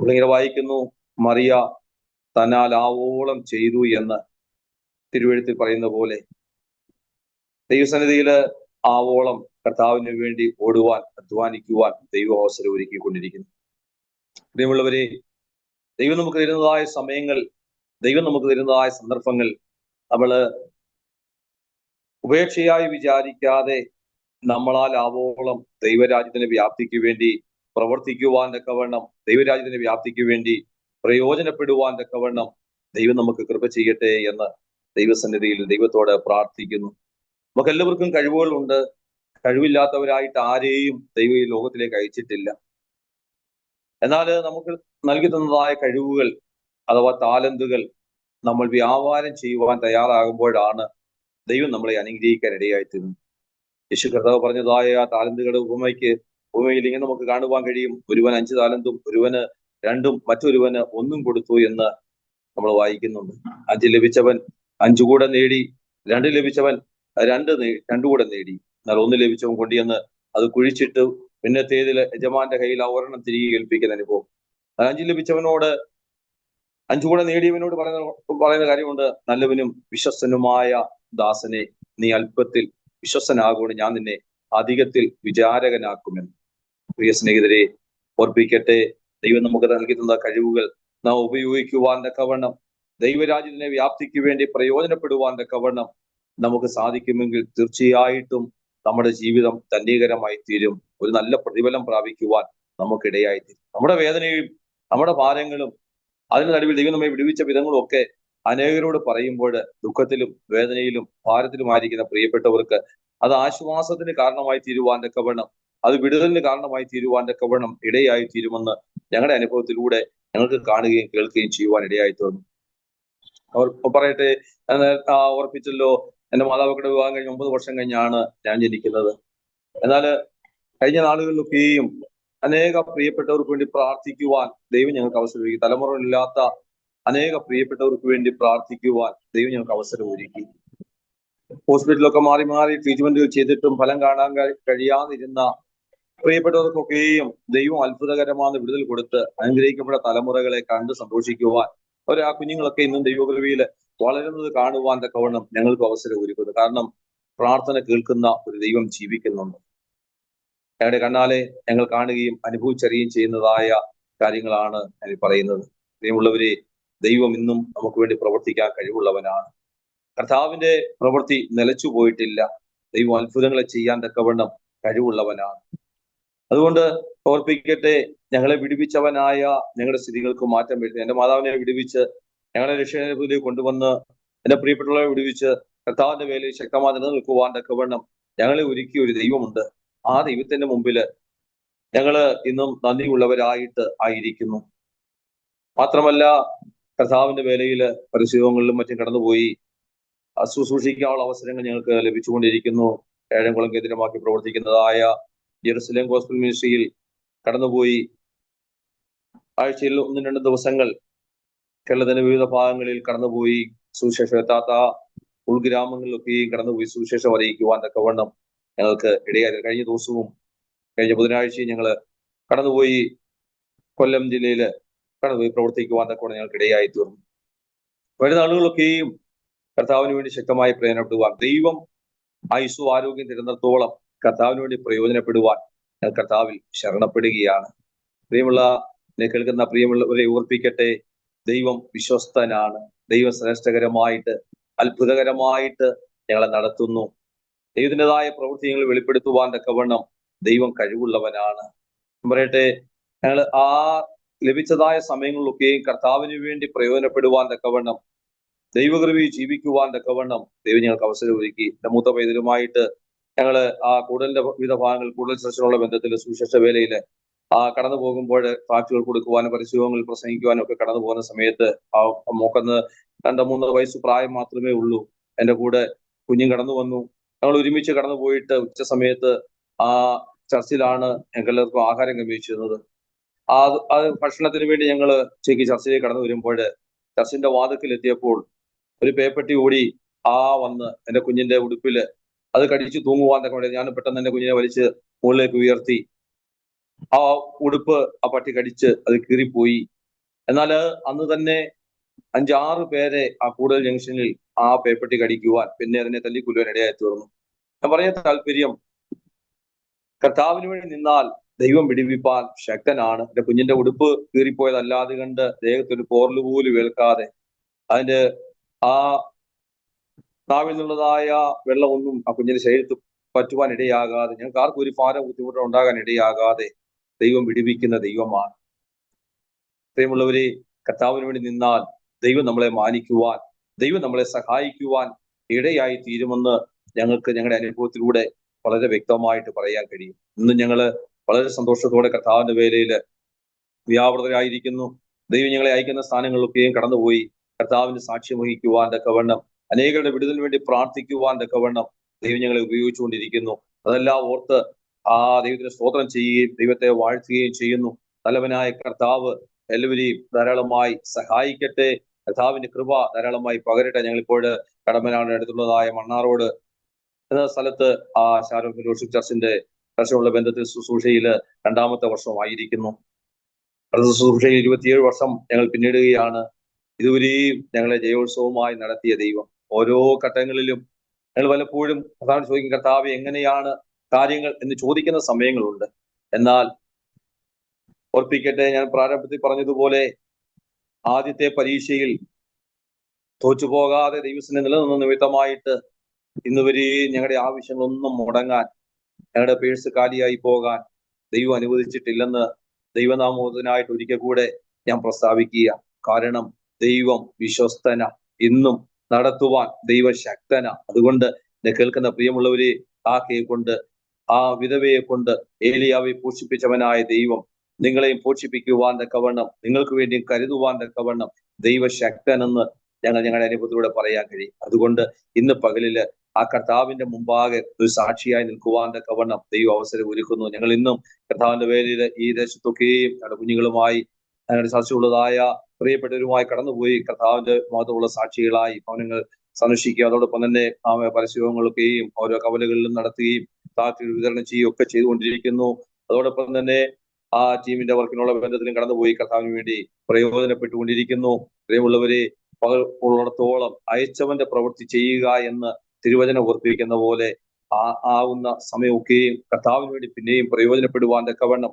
നമ്മളിങ്ങനെ വായിക്കുന്നു, മറിയ തന്നാൽ ആവോളം ചെയ്തു എന്ന് തിരുവെഴുത്തിൽ പറയുന്ന പോലെ ദൈവസന്നിധിയില് ആവോളം കർത്താവിന് വേണ്ടി ഓടുവാൻ, അധ്വാനിക്കുവാൻ ദൈവം അവസരം ഒരുക്കിക്കൊണ്ടിരിക്കുന്നു. പ്രിയമുള്ളവരെ, ദൈവം നമുക്ക് തരുന്നതായ സമയങ്ങൾ, ദൈവം നമുക്ക് തരുന്നതായ സന്ദർഭങ്ങൾ നമ്മള് ഉപേക്ഷയായി വിചാരിക്കാതെ നമ്മളാൽ ആവോളം ദൈവരാജ്യത്തിന്റെ വ്യാപ്തിക്ക് വേണ്ടി പ്രവർത്തിക്കുവാൻ തക്കവണ്ണം, ദൈവരാജ്യത്തിന്റെ വ്യാപ്തിക്ക് വേണ്ടി പ്രയോജനപ്പെടുവാൻ തക്കവണ്ണം ദൈവം നമുക്ക് കൃപ ചെയ്യട്ടെ എന്ന് ദൈവസന്നിധിയിൽ ദൈവത്തോട് പ്രാർത്ഥിക്കുന്നു. നമുക്ക് എല്ലാവർക്കും കഴിവുകളുണ്ട്. കഴിവില്ലാത്തവരായിട്ട് ആരെയും ദൈവം ഈ ലോകത്തിലേക്ക് അയച്ചിട്ടില്ല. എന്നാൽ നമുക്ക് നൽകി തന്നതായ കഴിവുകൾ അഥവാ താലന്തുകൾ നമ്മൾ വ്യാപാരം ചെയ്യുവാൻ തയ്യാറാകുമ്പോഴാണ് ദൈവം നമ്മളെ അനുഗ്രഹിക്കാൻ ഇടയായിത്തീരുന്നു. യേശു കർത്താവ് പറഞ്ഞതായ താലന്തുകളുടെ ഉപമയിൽ ഇങ്ങനെ നമുക്ക് കാണുവാൻ കഴിയും. ഒരുവൻ 5 താലന്തും ഒരുവന് 2ഉം മറ്റൊരുവന് 1ഉം കൊടുത്തു എന്ന് നമ്മൾ വായിക്കുന്നുണ്ട്. 5 ലഭിച്ചവൻ 5 കൂടെ നേടി, 2 ലഭിച്ചവൻ 2 കൂടെ നേടി. എന്നാൽ 1 ലഭിച്ചവൻ കൊണ്ടുവന്ന് അത് കുഴിച്ചിട്ട് പിന്നത്തേതില് യജമാന്റെ കയ്യിൽ ആ ഒരെണ്ണം തിരികെ ഏൽപ്പിക്കുന്ന അനുഭവം. 5 ലഭിച്ചവനോട് 5 കൂടെ നേടിയവനോട് പറയുന്ന കാര്യമുണ്ട്, നല്ലവനും വിശ്വസ്തനുമായ ദാസനെ, നീ അല്പത്തിൽ വിശ്വസ്തനാകുകൊണ്ട് ഞാൻ നിന്നെ അധികത്തിൽ വിചാരകനാക്കുമെന്ന്. പ്രിയ സ്നേഹിതരെ, ഓർപ്പിക്കട്ടെ, ദൈവം നമുക്ക് നൽകി തന്ന കഴിവുകൾ നാം ഉപയോഗിക്കുവാൻ തക്കവണ്ണം, ദൈവരാജ്യത്തിന്റെ വ്യാപ്തിക്ക് വേണ്ടി പ്രയോജനപ്പെടുവാൻ തക്കവണ്ണം നമുക്ക് സാധിക്കുമെങ്കിൽ തീർച്ചയായിട്ടും നമ്മുടെ ജീവിതം ധന്യകരമായി തീരും. ഒരു നല്ല പ്രതിഫലം പ്രാപിക്കുവാൻ നമുക്കിടയായി തീരും. നമ്മുടെ വേദനയും നമ്മുടെ ഭാരങ്ങളും അതിന് നടുവിൽ ദൈവം നമ്മെ വിടുവിച്ച വിധങ്ങളും ഒക്കെ അനേകരോട് പറയുമ്പോൾ ദുഃഖത്തിലും വേദനയിലും ഭാരത്തിലുമായിരിക്കുന്ന പ്രിയപ്പെട്ടവർക്ക് അത് ആശ്വാസത്തിന് കാരണമായി തീരുവാൻ തക്കവണ്ണം, അത് വിടുതലിന് കാരണമായി തീരുവാൻ തക്കവണ്ണം ഇടയായി തീരുമെന്ന് ഞങ്ങളുടെ അനുഭവത്തിലൂടെ ഞങ്ങൾക്ക് കാണുകയും കേൾക്കുകയും ചെയ്യുവാൻ ഇടയായി തീർന്നു. അവർ പറയട്ടെ, ഉറപ്പിച്ചല്ലോ, എന്റെ മാതാപിതാക്കളുടെ വിവാഹം കഴിഞ്ഞ് 9 വർഷം കഴിഞ്ഞാണ് ഞാൻ ജനിക്കുന്നത്. എന്നാൽ കഴിഞ്ഞ നാളുകളിലൊക്കെയും അനേക പ്രിയപ്പെട്ടവർക്ക് വേണ്ടി പ്രാർത്ഥിക്കുവാൻ ദൈവം ഞങ്ങൾക്ക് അവസരം ഒരുക്കി. തലമുറകളില്ലാത്ത അനേക പ്രിയപ്പെട്ടവർക്ക് വേണ്ടി പ്രാർത്ഥിക്കുവാൻ ദൈവം ഞങ്ങൾക്ക് അവസരം ഒരുക്കി. ഹോസ്പിറ്റലൊക്കെ മാറി മാറി ട്രീറ്റ്മെന്റുകൾ ചെയ്തിട്ടും ഫലം കാണാൻ കഴിയാതിരുന്ന പ്രിയപ്പെട്ടവർക്കൊക്കെയും ദൈവം അത്ഭുതകരമായ വിടുതൽ കൊടുത്ത് അനുഗ്രഹിക്കപ്പെട്ട തലമുറകളെ കണ്ട് സന്തോഷിക്കുവാൻ ആ കുഞ്ഞുങ്ങളൊക്കെ ഇന്നും ദൈവകൃപയിൽ വളരുന്നത് കാണുവാൻ തക്കവണ്ണം ഞങ്ങൾക്ക് അവസരം ഒരുക്കുന്നു. കാരണം പ്രാർത്ഥന കേൾക്കുന്ന ഒരു ദൈവം ജീവിക്കുന്നുണ്ട്. ഞങ്ങളുടെ കണ്ണാലെ ഞങ്ങൾ കാണുകയും അനുഭവിച്ചറിയുകയും ചെയ്യുന്നതായ കാര്യങ്ങളാണ് ഞാൻ പറയുന്നത്. ദൈവമുള്ളവരെ, ദൈവം ഇന്നും നമുക്ക് വേണ്ടി പ്രവർത്തിക്കാൻ കഴിവുള്ളവനാണ്. കർത്താവിന്റെ പ്രവൃത്തി നിലച്ചു പോയിട്ടില്ല. ദൈവം അത്ഭുതങ്ങളെ ചെയ്യാൻ തക്കവണ്ണം കഴിവുള്ളവനാണ്. അതുകൊണ്ട് ഓർപ്പിക്കട്ടെ, ഞങ്ങളെ വിടുവിച്ചവനായ ഞങ്ങളുടെ സ്ഥിതികൾക്ക് മാറ്റം വരുത്തി. എന്റെ മാതാവിനെ വിടുവിച്ച് ഞങ്ങളെ രക്ഷയിലേക്ക് കൊണ്ടുവന്ന് എന്റെ പ്രിയപ്പെട്ടവരെ വിടുവിച്ച് കർത്താവിന്റെ വേലയിൽ ശക്തമായി നിലനിൽക്കുവാൻ തക്കവണ്ണം ഞങ്ങളെ ഒരുക്കിയ ഒരു ദൈവമുണ്ട്. ആ ദൈവത്തിന്റെ മുമ്പില് ഞങ്ങള് ഇന്നും നന്ദിയുള്ളവരായിട്ട് ആയിരിക്കുന്നു. മാത്രമല്ല, കർത്താവിന്റെ വേലയില് പരിശീലനങ്ങളിലും മറ്റും കടന്നുപോയി ശുശ്രൂഷിക്കാനുള്ള അവസരങ്ങൾ ഞങ്ങൾക്ക് ലഭിച്ചുകൊണ്ടിരിക്കുന്നു. ഏഴംകുളം കേന്ദ്രമാക്കി പ്രവർത്തിക്കുന്നതായ ജെറുസലേം ഗോസ്ബൽ മിനിസ്ട്രിയിൽ കടന്നുപോയി ആഴ്ചയിൽ 1-2 ദിവസങ്ങൾ കേരളത്തിന്റെ വിവിധ ഭാഗങ്ങളിൽ കടന്നുപോയി സുവിശേഷം എത്താത്ത ഉൾഗ്രാമങ്ങളിലൊക്കെയും കടന്നുപോയി സുവിശേഷം അറിയിക്കുവാൻ തക്കവണ്ണം ഞങ്ങൾക്ക് ഇടയായി. കഴിഞ്ഞ ദിവസവും കഴിഞ്ഞ ബുധനാഴ്ചയും ഞങ്ങള് കടന്നുപോയി കൊല്ലം ജില്ലയില് കടന്നുപോയി പ്രവർത്തിക്കുവാൻ തക്കവണ്ണം ഞങ്ങൾക്ക് ഇടയായി തീർന്നു. വരുന്ന ആളുകളൊക്കെയും കർത്താവിന് വേണ്ടി ശക്തമായി പ്രയോജനപ്പെടുവാൻ, ദൈവം ആയുസ്സും ആരോഗ്യം തരുന്നിടത്തോളം കർത്താവിന് വേണ്ടി പ്രയോജനപ്പെടുവാൻ ഞാൻ കർത്താവിൽ ശരണപ്പെടുകയാണ്. പ്രിയമുള്ള കേൾക്കുന്ന പ്രിയമുള്ളവരെ ഓർപ്പിക്കട്ടെ, ദൈവം വിശ്വസ്തനാണ്. ദൈവം ശ്രേഷ്ഠകരമായിട്ട് അത്ഭുതകരമായിട്ട് ഞങ്ങളെ നടത്തുന്നു. ദൈവത്തിൻ്റെതായ പ്രവൃത്തികൾ വെളിപ്പെടുത്തുവാൻ തക്കവണ്ണം ദൈവം കഴിവുള്ളവനാണ്. പറയട്ടെ, ഞങ്ങൾ ആ ലഭിച്ചതായ സമയങ്ങളിലൊക്കെയും കർത്താവിന് വേണ്ടി പ്രയോജനപ്പെടുവാൻ തക്കവണ്ണം, ദൈവകൃപയിൽ ജീവിക്കുവാൻ തക്കവണ്ണം ദൈവം ഞങ്ങൾക്ക് അവസരം ഒരുക്കി. മൂത്ത പൈതലുമായിട്ട് ഞങ്ങള് ആ കൂടുതലിന്റെ വിവിധ ഭാഗങ്ങൾ കൂടുതൽ ശ്രദ്ധയുള്ള ബന്ധത്തിൽ സുവിശേഷ വേലയില് കടന്നു പോകുമ്പോൾ ഫ്ലാറ്റുകൾ കൊടുക്കുവാനും പരിശീലനങ്ങളിൽ പ്രസംഗിക്കുവാനും ഒക്കെ കടന്നു പോകുന്ന സമയത്ത് ആ മോക്കന്ന് 2-3 വയസ്സ് പ്രായം മാത്രമേ ഉള്ളൂ. എൻ്റെ കൂടെ കുഞ്ഞും കടന്നു വന്നു. ഞങ്ങൾ ഒരുമിച്ച് കടന്നു പോയിട്ട് ഉച്ച സമയത്ത് ആ ചർച്ചിലാണ് ഞങ്ങൾക്ക് എല്ലാവർക്കും ആഹാരം ക്രമീകരിച്ചിരുന്നത്. അത് ഭക്ഷണത്തിന് വേണ്ടി ഞങ്ങൾ ഉച്ചയ്ക്ക് ചർച്ചിലേക്ക് കടന്നു വരുമ്പോൾ ചർച്ചിന്റെ വാതിൽക്കൽ എത്തിയപ്പോൾ ഒരു പേപ്പട്ടി ഓടി വന്ന് എൻ്റെ കുഞ്ഞിന്റെ ഉടുപ്പില് അത് കടിച്ചു തൂങ്ങുവാൻ തക്ക ഞാൻ പെട്ടെന്ന് എൻ്റെ കുഞ്ഞിനെ വലിച്ച് മുകളിലേക്ക് ഉയർത്തി. ആ ഉടുപ്പ് ആ പട്ടി കടിച്ച് അത് കീറിപ്പോയി. എന്നാൽ അന്ന് തന്നെ 5-6 പേരെ ആ കൂടൽ ജംഗ്ഷനിൽ ആ പേപ്പട്ടി കടിക്കുവാൻ, പിന്നെ അതിനെ തല്ലിക്കൊല്ലുവാൻ ഇടയായി തീർന്നു. ഞാൻ പറഞ്ഞ താല്പര്യം, കർത്താവിന് വേണ്ടി നിന്നാൽ ദൈവം വിടുവിപ്പാൻ ശക്തനാണ്. എൻ്റെ കുഞ്ഞിന്റെ ഉടുപ്പ് കീറിപ്പോയതല്ലാതെ കണ്ട് ദേഹത്തൊരു പോറല് പോലും ഏൽക്കാതെ, അതിന്റെ ആ നാവിൽ നിന്നുള്ളതായ വെള്ളമൊന്നും ആ കുഞ്ഞിന്റെ ശരീരത്തിൽ പറ്റുവാൻ ഇടയാകാതെ, ഞങ്ങൾക്ക് ആർക്കും ഒരു ഭാരം ബുദ്ധിമുട്ട് ഉണ്ടാകാൻ ഇടയാകാതെ ദൈവം വിടുവിക്കുന്ന ദൈവമാണ്. പ്രിയമുള്ളവരെ, കർത്താവിന് വേണ്ടി നിന്നാൽ ദൈവം നമ്മളെ മാനിക്കുവാൻ, ദൈവം നമ്മളെ സഹായിക്കുവാൻ ഇടയായി തീരുമെന്ന് ഞങ്ങൾക്ക് ഞങ്ങളുടെ അനുഭവത്തിലൂടെ വളരെ വ്യക്തമായിട്ട് പറയാൻ കഴിയും. ഇന്ന് ഞങ്ങള് വളരെ സന്തോഷത്തോടെ കർത്താവിന്റെ വേലയിൽ വ്യാപൃതരായിരിക്കുന്നു. ദൈവം ഞങ്ങളെ അയക്കുന്ന സ്ഥാനങ്ങളിലൊക്കെയും കടന്നുപോയി കർത്താവിന്റെ സാക്ഷ്യം വഹിക്കുവാൻ തക്കവണ്ണം, അനേകരുടെ വിടുതലിന് വേണ്ടി പ്രാർത്ഥിക്കുവാൻ തക്കവണ്ണം ദൈവം ഞങ്ങളെ ഉപയോഗിച്ചുകൊണ്ടിരിക്കുന്നു. അതെല്ലാം ഓർത്ത് ദൈവത്തിന് സ്തോത്രം ചെയ്യുകയും ദൈവത്തെ വാഴ്ത്തുകയും ചെയ്യുന്നു. നല്ലവനായ കർത്താവ് എല്ലാവരെയും ധാരാളമായി സഹായിക്കട്ടെ. കർത്താവിന്റെ കൃപ ധാരാളമായി പകരട്ടെ. ഞങ്ങളിപ്പോൾ കടമ്പനാട് അടുത്തുള്ളതായ മണ്ണാറോട് എന്ന സ്ഥലത്ത് ഷാരോൺ ഫെലോഷിപ്പ് ചർച്ചിന്റെ വർഷമുള്ള ബന്ധത്തിൽ ശുശ്രൂഷയില് 2ാമത്തെ വർഷമായിരിക്കുന്നു. ശുശ്രൂഷയിൽ 27 വർഷം ഞങ്ങൾ പിന്നിടുകയാണ്. ഇതുവരെയും ഞങ്ങളെ ജയോത്സവമായി നടത്തിയ ദൈവം ഓരോ ഘട്ടങ്ങളിലും ഞങ്ങൾ പലപ്പോഴും കർത്താവിനെ ചോദിക്കും, കർത്താവ് എങ്ങനെയാണ് കാര്യങ്ങൾ എന്ന് ചോദിക്കുന്ന സമയങ്ങളുണ്ട്. എന്നാൽ ഓർപ്പിക്കട്ടെ, ഞാൻ പ്രാരംഭത്തിൽ പറഞ്ഞതുപോലെ ആദ്യത്തെ പരീക്ഷയിൽ തോറ്റുപോകാതെ ദൈവത്തിന് നിലനിന്ന നിമിത്തമായിട്ട് ഇന്നുവരെയും ഞങ്ങളുടെ ആവശ്യങ്ങളൊന്നും മുടങ്ങാൻ, ഞങ്ങളുടെ പേഴ്സ് കാലിയായി പോകാൻ ദൈവം അനുവദിച്ചിട്ടില്ലെന്ന് ദൈവനാമോദനായിട്ട് ഒരിക്കൽ കൂടെ ഞാൻ പ്രസ്താവിക്കുക. കാരണം ദൈവം വിശ്വസ്തന, ഇന്നും നടത്തുവാൻ ദൈവശക്തന. അതുകൊണ്ട് കേൾക്കുന്ന പ്രിയമുള്ളവരെ, കാക്കയെ കൊണ്ട്, ആ വിധവയെ കൊണ്ട് ഏലിയാവെ പോഷിപ്പിച്ചവനായ ദൈവം നിങ്ങളെയും പോഷിപ്പിക്കുവാൻ തക്കവണ്ണം, നിങ്ങൾക്ക് വേണ്ടിയും കരുതുവാൻ തക്കവണ്ണം ദൈവശക്തനെന്ന് ഞങ്ങളുടെ അനുഭവത്തിലൂടെ പറയാൻ കഴിയും. അതുകൊണ്ട് ഇന്ന് പകലില് ആ കർത്താവിന്റെ മുമ്പാകെ ഒരു സാക്ഷിയായി നിൽക്കുവാൻ തക്കവണ്ണം ദൈവം അവസരം ഒരുക്കുന്നു. ഞങ്ങൾ ഇന്നും കർത്താവിന്റെ പേരിൽ ഈ ദേശത്തൊക്കെയും ഞങ്ങളുടെ കുഞ്ഞുങ്ങളുമായി ഞങ്ങളുടെ സാക്ഷിയുള്ളതായ പ്രിയപ്പെട്ടവരുമായി കടന്നുപോയി കർത്താവിന്റെ മഹത്വമുള്ള സാക്ഷികളായി ഭവനങ്ങൾ സന്ദർശിക്കുക. അതോടൊപ്പം തന്നെ പരസ്യങ്ങളൊക്കെയും ഓരോ കവലകളിലും നടത്തുകയും സാക്ഷികൾ വിതരണം ചെയ്യുകയും ഒക്കെ ചെയ്തുകൊണ്ടിരിക്കുന്നു. അതോടൊപ്പം തന്നെ ആ ടീമിന്റെ വർക്കിനുള്ള ബന്ധത്തിലും കടന്നുപോയി കർത്താവിന് വേണ്ടി പ്രയോജനപ്പെട്ടുകൊണ്ടിരിക്കുന്നു. പ്രിയമുള്ളവരെ, പകൽ ഉള്ളിടത്തോളം അയച്ചവന്റെ പ്രവൃത്തി ചെയ്യുക എന്ന് തിരുവചനം ഓർപ്പിക്കുന്ന പോലെ ആവുന്ന സമയമൊക്കെയും കർത്താവിന് വേണ്ടി പിന്നെയും പ്രയോജനപ്പെടുവാൻ തക്കവണ്ണം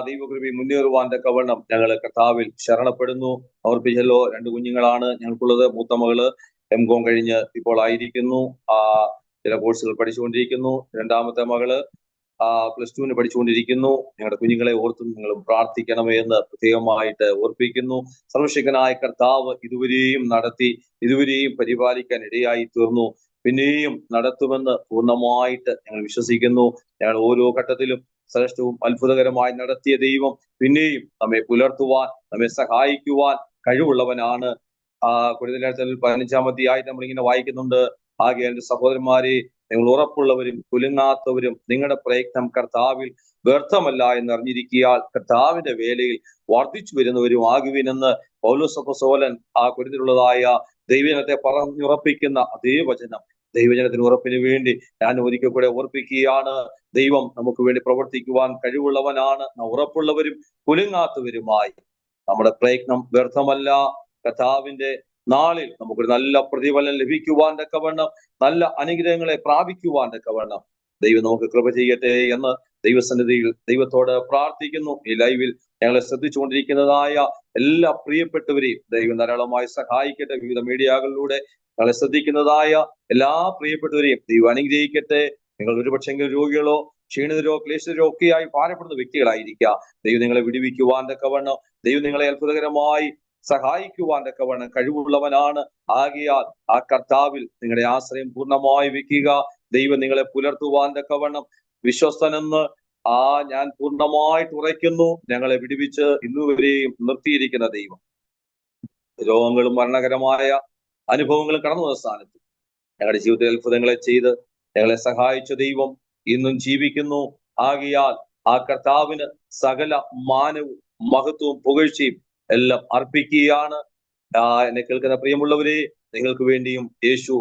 ദൈവകൃപയിൽ മുന്നേറുവാൻ തക്കവണ്ണം ഞങ്ങൾ കർത്താവിൽ ശരണപ്പെടുന്നു. ഓർപ്പിച്ചല്ലോ, 2 കുഞ്ഞുങ്ങളാണ് ഞങ്ങൾക്കുള്ളത്. മൂത്ത മകള് M.Com കഴിഞ്ഞ് ഇപ്പോൾ ആയിരിക്കുന്നു, ചില കോഴ്സുകൾ പഠിച്ചുകൊണ്ടിരിക്കുന്നു. രണ്ടാമത്തെ മകള് +2 പഠിച്ചുകൊണ്ടിരിക്കുന്നു. ഞങ്ങളുടെ കുഞ്ഞുങ്ങളെ ഓർത്തും നിങ്ങളും പ്രാർത്ഥിക്കണമേ എന്ന് പ്രത്യേകമായിട്ട് ഓർപ്പിക്കുന്നു. സർവശക്തനായ കർത്താവ് ഇതുവരെയും നടത്തി, ഇതുവരെയും പരിപാലിക്കാൻ ഇടയായി തീർന്നു, പിന്നെയും നടത്തുമെന്ന് പൂർണ്ണമായിട്ട് ഞങ്ങൾ വിശ്വസിക്കുന്നു. ഞങ്ങൾ ഓരോ ഘട്ടത്തിലും ശ്രേഷ്ഠവും അത്ഭുതകരമായി നടത്തിയ ദൈവം പിന്നെയും നമ്മെ പുലർത്തുവാൻ, നമ്മെ സഹായിക്കുവാൻ കഴിവുള്ളവനാണ്. കൊരിന്ത്യർ 15-ാം അധ്യായം നമ്മളിങ്ങനെ വായിക്കുന്നുണ്ട്. ആകെ എന്റെ സഹോദരന്മാരെ, നിങ്ങൾ ഉറപ്പുള്ളവരും കുലുങ്ങാത്തവരും നിങ്ങളുടെ പ്രയത്നം കർത്താവിൽ വ്യർത്ഥമല്ല എന്നറിഞ്ഞിരിക്കിയാൽ കർത്താവിന്റെ വേലയിൽ വർദ്ധിച്ചു വരുന്നവരും ആകുവിനെന്ന് പൗലോസ് അപ്പോസ്തലൻ കൊരിന്ത്യരുള്ളതായ ദൈവജനത്തെ പറഞ്ഞുറപ്പിക്കുന്ന അതേ വചനം ദൈവജനത്തിന് ഉറപ്പിന് വേണ്ടി ഞാൻ ഒരിക്കൽ കൂടെ ഓർപ്പിക്കുകയാണ്. ദൈവം നമുക്ക് വേണ്ടി പ്രവർത്തിക്കുവാൻ കഴിവുള്ളവനാണ്. ഉറപ്പുള്ളവരും കുലുങ്ങാത്തവരുമായി നമ്മുടെ പ്രയത്നം വ്യർത്ഥമല്ല. കർത്താവിന്റെ നാളിൽ നമുക്കൊരു നല്ല പ്രതിഫലം ലഭിക്കുവാൻ തക്കവണ്ണം, നല്ല അനുഗ്രഹങ്ങളെ പ്രാപിക്കുവാൻ തക്കവണ്ണം ദൈവം നമുക്ക് കൃപ ചെയ്യട്ടെ എന്ന് ദൈവസന്നിധിയിൽ ദൈവത്തോട് പ്രാർത്ഥിക്കുന്നു. ഈ ലൈവിൽ ഞങ്ങളെ ശ്രദ്ധിച്ചുകൊണ്ടിരിക്കുന്നതായ എല്ലാ പ്രിയപ്പെട്ടവരെയും ദൈവം ധാരാളമായി സഹായിക്കട്ടെ. വിവിധ മീഡിയകളിലൂടെ ഞങ്ങളെ ശ്രദ്ധിക്കുന്നതായ എല്ലാ പ്രിയപ്പെട്ടവരെയും ദൈവം അനുഗ്രഹിക്കട്ടെ. നിങ്ങൾ ഒരുപക്ഷെങ്കിലും രോഗികളോ ക്ഷീണിതരോ ക്ലേശിതരോ ഒക്കെയായി ഭാരപ്പെടുന്ന വ്യക്തികളായിരിക്കാം. ദൈവം നിങ്ങളെ വിടുവിക്കുവാൻ തക്കവണ്ണം, ദൈവം നിങ്ങളെ അത്ഭുതകരമായി സഹായിക്കുവാൻ തക്കവണ്ണം കഴിവുള്ളവനാണ്. ആകയാൽ ആ കർത്താവിൽ നിങ്ങളുടെ ആശ്രയം പൂർണ്ണമായി വെക്കുക. ദൈവം നിങ്ങളെ പുലർത്തുവാൻ തക്കവണ്ണം വിശ്വസ്തനെന്ന് ഞാൻ പൂർണ്ണമായിട്ട് ഉറയ്ക്കുന്നു. ഞങ്ങളെ വിടുവിച്ച് ഇന്നുവരെയും നിർത്തിയിരിക്കുന്ന ദൈവം, രോഗങ്ങളും മരണകരമായ അനുഭവങ്ങളും കടന്നു വന്ന സ്ഥാനത്ത് ഞങ്ങളുടെ ജീവിതത്തിൽ അത്ഭുതങ്ങളെ ചെയ്ത് ഞങ്ങളെ സഹായിച്ച ദൈവം ഇന്നും ജീവിക്കുന്നു. ആകയാൽ ആ കർത്താവിന് സകല മാനവും മഹത്വവും പുകഴ്ചയും എല്ലാം അർപ്പിക്കുകയാണ്. എന്നെ കേൾക്കുന്ന പ്രിയമുള്ളവരെ, നിങ്ങൾക്ക് വേണ്ടിയും യേശു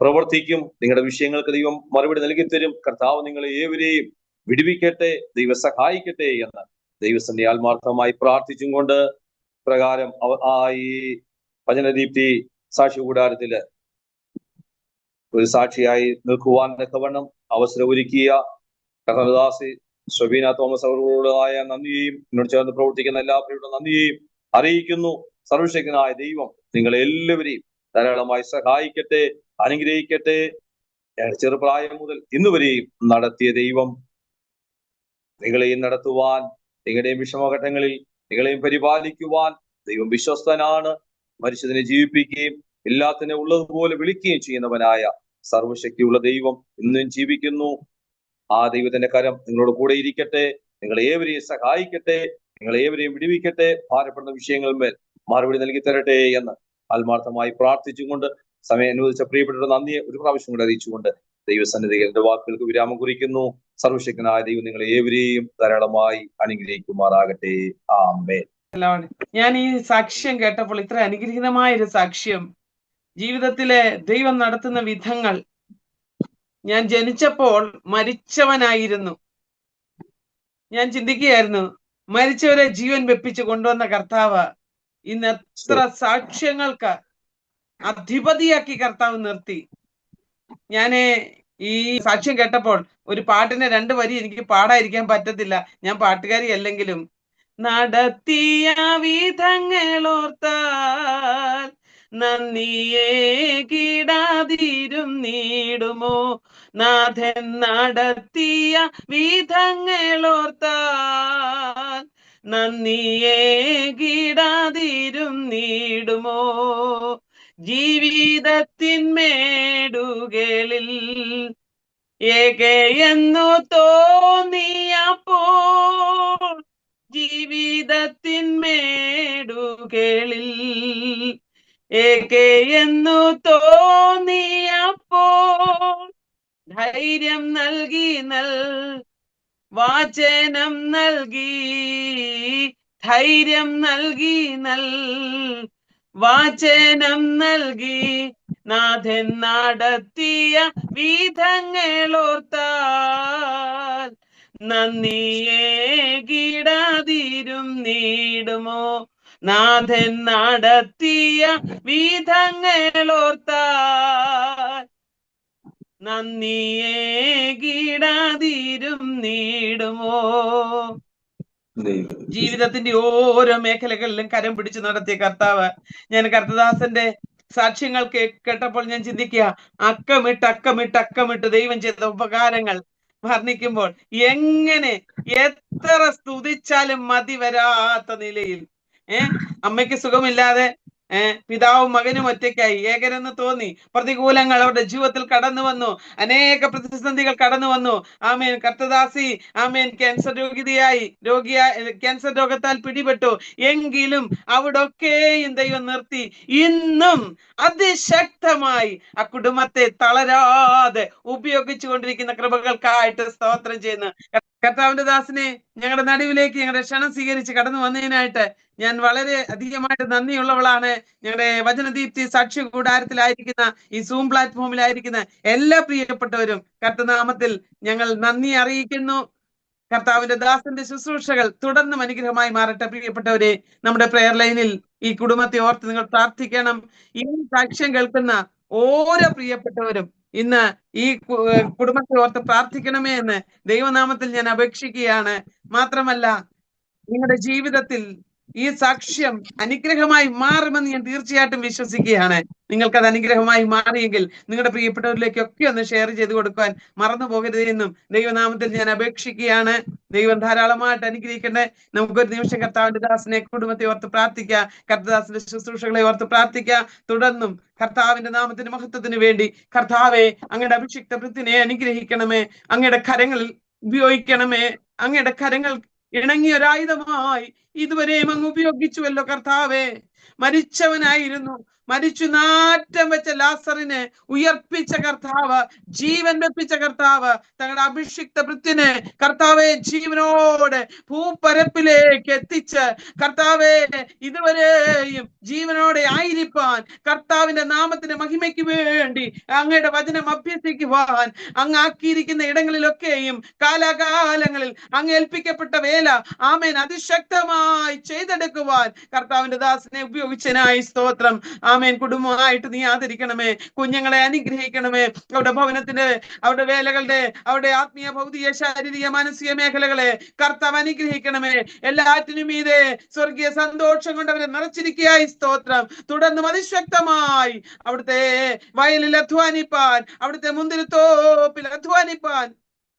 പ്രവർത്തിക്കും. നിങ്ങളുടെ വിഷയങ്ങൾക്ക് ദൈവം മറുപടി നൽകി തരും. കർത്താവ് നിങ്ങളെ ഏവരെയും വിടുവിക്കട്ടെ, ദൈവം സഹായിക്കട്ടെ എന്ന് ദൈവസന്നിധി ആത്മാർത്ഥമായി പ്രാർത്ഥിച്ചും കൊണ്ട് പ്രകാരം ഈ വചനദീപ്തി സാക്ഷി കൂടാരത്തില് ഒരു സാക്ഷിയായി നിൽക്കുവാൻ തക്കവണ്ണം അവസരം ഒരുക്കിയ കർണദാസി ഷബീന തോമസ് അവരോടായ നന്ദിയെയും എന്നോട് ചേർന്ന് പ്രവർത്തിക്കുന്ന എല്ലാവരോടും നന്ദിയെയും അറിയിക്കുന്നു. സർവശക്തനായ ദൈവം നിങ്ങളെ എല്ലാവരെയും ധാരാളമായി സഹായിക്കട്ടെ, അനുഗ്രഹിക്കട്ടെ. ചെറുപ്രായം മുതൽ ഇന്നുവരെയും നടത്തിയ ദൈവം നിങ്ങളെയും നടത്തുവാൻ, നിങ്ങളുടെയും വിഷമഘട്ടങ്ങളിൽ നിങ്ങളെയും പരിപാലിക്കുവാൻ ദൈവം വിശ്വസ്തനാണ്. മനുഷ്യനെ ജീവിപ്പിക്കുകയും എല്ലാത്തിനെ ഉള്ളതുപോലെ വിളിക്കുകയും ചെയ്യുന്നവനായ സർവശക്തിയുള്ള ദൈവം ഇന്നും ജീവിക്കുന്നു. ആ ദൈവത്തിന്റെ കരം നിങ്ങളോട് കൂടെ ഇരിക്കട്ടെ, നിങ്ങളെ ഏവരെയും സഹായിക്കട്ടെ, നിങ്ങളെ ഏവരെയും വിടുവിക്കട്ടെ, ഭാരപ്പെടുന്ന വിഷയങ്ങളിന്മേൽ മറുപടി നൽകി തരട്ടെ എന്ന് ആത്മാർത്ഥമായി പ്രാർത്ഥിച്ചുകൊണ്ട് സമയം അനുവദിച്ച പ്രിയപ്പെട്ട നന്ദിയെ ഒരു പ്രാവശ്യം കൂടെ അറിയിച്ചുകൊണ്ട് ദൈവസന്നിധിയിൽ എന്റെ വാക്കുകൾക്ക് വിരാമം കുറിക്കുന്നു. സർവശക്തനായ ദൈവം നിങ്ങളെ ഏവരെയും ധാരാളമായി അനുഗ്രഹിക്കുമാറാകട്ടെ. ആമേൻ. ഞാൻ ഈ സാക്ഷ്യം കേട്ടപ്പോൾ, ഇത്ര അനുഗ്രഹീതമായ ഒരു സാക്ഷ്യം, ജീവിതത്തിലെ ദൈവം നടത്തുന്ന വിധങ്ങൾ, ഞാൻ ജനിച്ചപ്പോൾ മരിച്ചവനായിരുന്നു. ഞാൻ ചിന്തിക്കുകയായിരുന്നു, മരിച്ചവരെ ജീവൻ വെപ്പിച്ച് കൊണ്ടുവന്ന കർത്താവ് ഇന്ന് എത്ര സാക്ഷ്യങ്ങൾക്ക് അധിപതിയാക്കി കർത്താവ് നിർത്തി. ഞാന് ഈ സാക്ഷ്യം കേട്ടപ്പോൾ ഒരു പാട്ടിന്റെ 2 വരി എനിക്ക് പാടാതിരിക്കാൻ പറ്റത്തില്ല, ഞാൻ പാട്ടുകാരി അല്ലെങ്കിലും. നടത്തിയ വിധങ്ങളോർത്താൽ നന്ദിയേ കിടാതിരുന്നിടുമോ, നാഥൻ നടത്തിയ വിധങ്ങളോർത്താൽ നന്ദിയേ കിടാതിരുന്നിടുമോ, ജീവിതത്തിന്മേടുകളിൽ ഏകയെന്നു തോന്നിയപ്പോൾ, ജീവിതത്തിന്മേടുകളിൽ ഏകെ എന്നു തോന്നിയപ്പോൾ ധൈര്യം നൽകി വാചനം നൽകി, ധൈര്യം നൽകി വാചനം നൽകി, നാഥൻ നടത്തിയ വിധങ്ങളോർത്താൽ നന്ദിയേകിടാതിരും നീടുമോ. നാഥൻ നടത്തിയ വിധങ്ങളോർത്താൽ നന്ദിയേകിടാതിരും നീടുമോ. ജീവിതത്തിന്റെ ഓരോ മേഖലകളിലും കരം പിടിച്ചു നടത്തിയ കർത്താവ്. ഞാൻ കർത്തദാസന്റെ സാക്ഷ്യങ്ങൾ കേട്ടപ്പോൾ ഞാൻ ചിന്തിക്കുക, അക്കമിട്ട് ദൈവം ചെയ്ത ഉപകാരങ്ങൾ വർണ്ണിക്കുമ്പോൾ എങ്ങനെ എത്ര സ്തുതിച്ചാലും മതി വരാത്ത നിലയിൽ അമ്മയ്ക്ക് സുഖമില്ലാതെ പിതാവും മകനും ഒറ്റയ്ക്കായി, ഏകരെന്ന് തോന്നി. പ്രതികൂലങ്ങൾ അവരുടെ ജീവിതത്തിൽ കടന്നു വന്നു, അനേക പ്രതിസന്ധികൾ കടന്നു വന്നു. ആമേൻ. കർത്തദാസി ആമേൻ ക്യാൻസർ ക്യാൻസർ രോഗത്താൽ പിടിപെട്ടു. എങ്കിലും അവിടൊക്കെയും ദൈവം നിർത്തി ഇന്നും അതിശക്തമായി ആ കുടുംബത്തെ തളരാതെ ഉപയോഗിച്ചു കൊണ്ടിരിക്കുന്ന കൃപകൾക്കായിട്ട് സ്തോത്രം ചെയ്യുന്നു. കർത്താവിന്റെ ദാസനെ ഞങ്ങളുടെ നടുവിലേക്ക് ഞങ്ങളുടെ ക്ഷണം സ്വീകരിച്ച് കടന്നു വന്നതിനായിട്ട് ഞാൻ വളരെ അധികമായിട്ട് നന്ദിയുള്ളവളാണ്. ഞങ്ങളുടെ വചനദീപ്തി സാക്ഷ്യ കൂടാരത്തിലായിരിക്കുന്ന ഈ സൂം പ്ലാറ്റ്ഫോമിലായിരിക്കുന്ന എല്ലാ പ്രിയപ്പെട്ടവരും കർത്തനാമത്തിൽ ഞങ്ങൾ നന്ദി അറിയിക്കുന്നു. കർത്താവിന്റെ ദാസന്റെ ശുശ്രൂഷകൾ തുടർന്നും അനുഗ്രഹമായി മാറട്ടെ. പ്രിയപ്പെട്ടവരെ, നമ്മുടെ പ്രെയർ ലൈനിൽ ഈ കുടുംബത്തെ ഓർത്ത് നിങ്ങൾ പ്രാർത്ഥിക്കണം. ഈ സാക്ഷ്യം കേൾക്കുന്ന ഓരോ പ്രിയപ്പെട്ടവരും ഇന്ന് ഈ കുടുംബത്തെ ഓർത്ത് പ്രാർത്ഥിക്കണമേ എന്ന് ദൈവനാമത്തിൽ ഞാൻ അപേക്ഷിക്കുകയാണ്. മാത്രമല്ല, നിങ്ങളുടെ ജീവിതത്തിൽ ഈ സാക്ഷ്യം അനുഗ്രഹമായി മാറുമെന്ന് ഞാൻ തീർച്ചയായിട്ടും വിശ്വസിക്കുകയാണ്. നിങ്ങൾക്കത് അനുഗ്രഹമായി മാറിയെങ്കിൽ നിങ്ങളുടെ പ്രിയപ്പെട്ടവരിലേക്കൊക്കെ ഒന്ന് ഷെയർ ചെയ്ത് കൊടുക്കാൻ മറന്നു പോകരുതെന്നും ദൈവനാമത്തിൽ ഞാൻ അപേക്ഷിക്കുകയാണ്. ദൈവം ധാരാളമായിട്ട് അനുഗ്രഹിക്കട്ടെ. നമുക്കൊരു നിമിഷം കർത്താവിന്റെ ദാസനെ കുടുംബത്തെ ഓർത്ത് പ്രാർത്ഥിക്കുക, കർത്തദാസന്റെ ശുശ്രൂഷകളെ ഓർത്ത് പ്രാർത്ഥിക്കുക. തുടർന്നും കർത്താവിന്റെ നാമത്തിന്റെ മഹത്വത്തിന് വേണ്ടി കർത്താവെ അങ്ങയുടെ അഭിഷിക്ത വൃത്തിനെ അനുഗ്രഹിക്കണമേ, അങ്ങയുടെ കരങ്ങളിൽ ഉപയോഗിക്കണമേ. അങ്ങയുടെ കരങ്ങൾ ഇണങ്ങിയൊരായുധമായി ഇതുവരെയും അങ്ങ് ഉപയോഗിച്ചുവല്ലോ കർത്താവേ. മരിച്ചവനായിരുന്നു, മരിച്ചു നാറ്റം വെച്ച ലാസറിനെ ഉയർപ്പിച്ച കർത്താവ്, ജീവൻ വെപ്പിച്ച കർത്താവ്, തങ്ങളുടെ അഭിഷിക്ത വൃത്തിനെ കർത്താവെ ജീവനോടെ ഭൂപരപ്പിലേക്ക് എത്തിച്ച് കർത്താവെ ഇതുവരെയും ജീവനോടെ ആയിരിക്കാൻ, കർത്താവിന്റെ നാമത്തിന്റെ മഹിമയ്ക്ക് വേണ്ടി അങ്ങയുടെ വചനം അഭ്യസിക്കുവാൻ അങ്ങ് ആക്കിയിരിക്കുന്ന ഇടങ്ങളിലൊക്കെയും കാലാകാലങ്ങളിൽ അങ്ങ് ഏൽപ്പിക്കപ്പെട്ട വേല ആമേൻ അതിശക്തമായി ചെയ്തെടുക്കുവാൻ കർത്താവിന്റെ ദാസനെ ഉപയോഗിച്ചതിനായി സ്തോത്രം. ആമേൻ. കുടുംബമായിട്ട് നീ ആദരിക്കണമേ, കുഞ്ഞുങ്ങളെ അനുഗ്രഹിക്കണമേ. അവരുടെ ഭവനത്തിന്റെ, അവരുടെ വേലകളുടെ, അവരുടെ ആത്മീയ, ഭൗതിക, ശാരീരിക, മാനസിക മേഖലകളെ കർത്താവ് അനുഗ്രഹിക്കണമേ. എല്ലാറ്റിനും മീതെ സ്വർഗീയ സന്തോഷം കൊണ്ട് അവരെ നിറച്ചിരിക്കുകയായി സ്തോത്രം. തുടർന്നും അതിശക്തമായി അവിടുത്തെ വയലിൽ അധ്വാനിപ്പാൻ, അവിടുത്തെ മുന്തിരിത്തോപ്പിൽ അധ്വാനിപ്പാൻ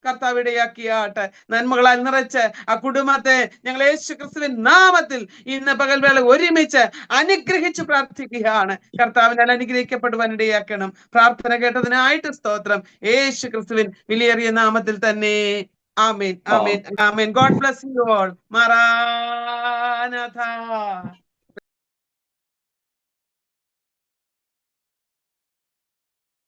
കർത്താവ് ഇടയാക്കിയാട്ടെ. നന്മകളാൽ നിറച്ച് ആ കുടുംബത്തെ ഞങ്ങൾ യേശു ക്രിസ്തുവിൻ നാമത്തിൽ ഇന്ന് പകൽവേള ഒരുമിച്ച് അനുഗ്രഹിച്ച് പ്രാർത്ഥിക്കുകയാണ്. കർത്താവിനാൽ അനുഗ്രഹിക്കപ്പെടുവാൻ ഇടയാക്കണം. പ്രാർത്ഥന കേട്ടതിനായിട്ട് സ്തോത്രം. യേശു ക്രിസ്തുവിൻ വിലയേറിയ നാമത്തിൽ തന്നെ. ആമേൻ, ആമേൻ, ആമേൻ. God bless you all. മാറാ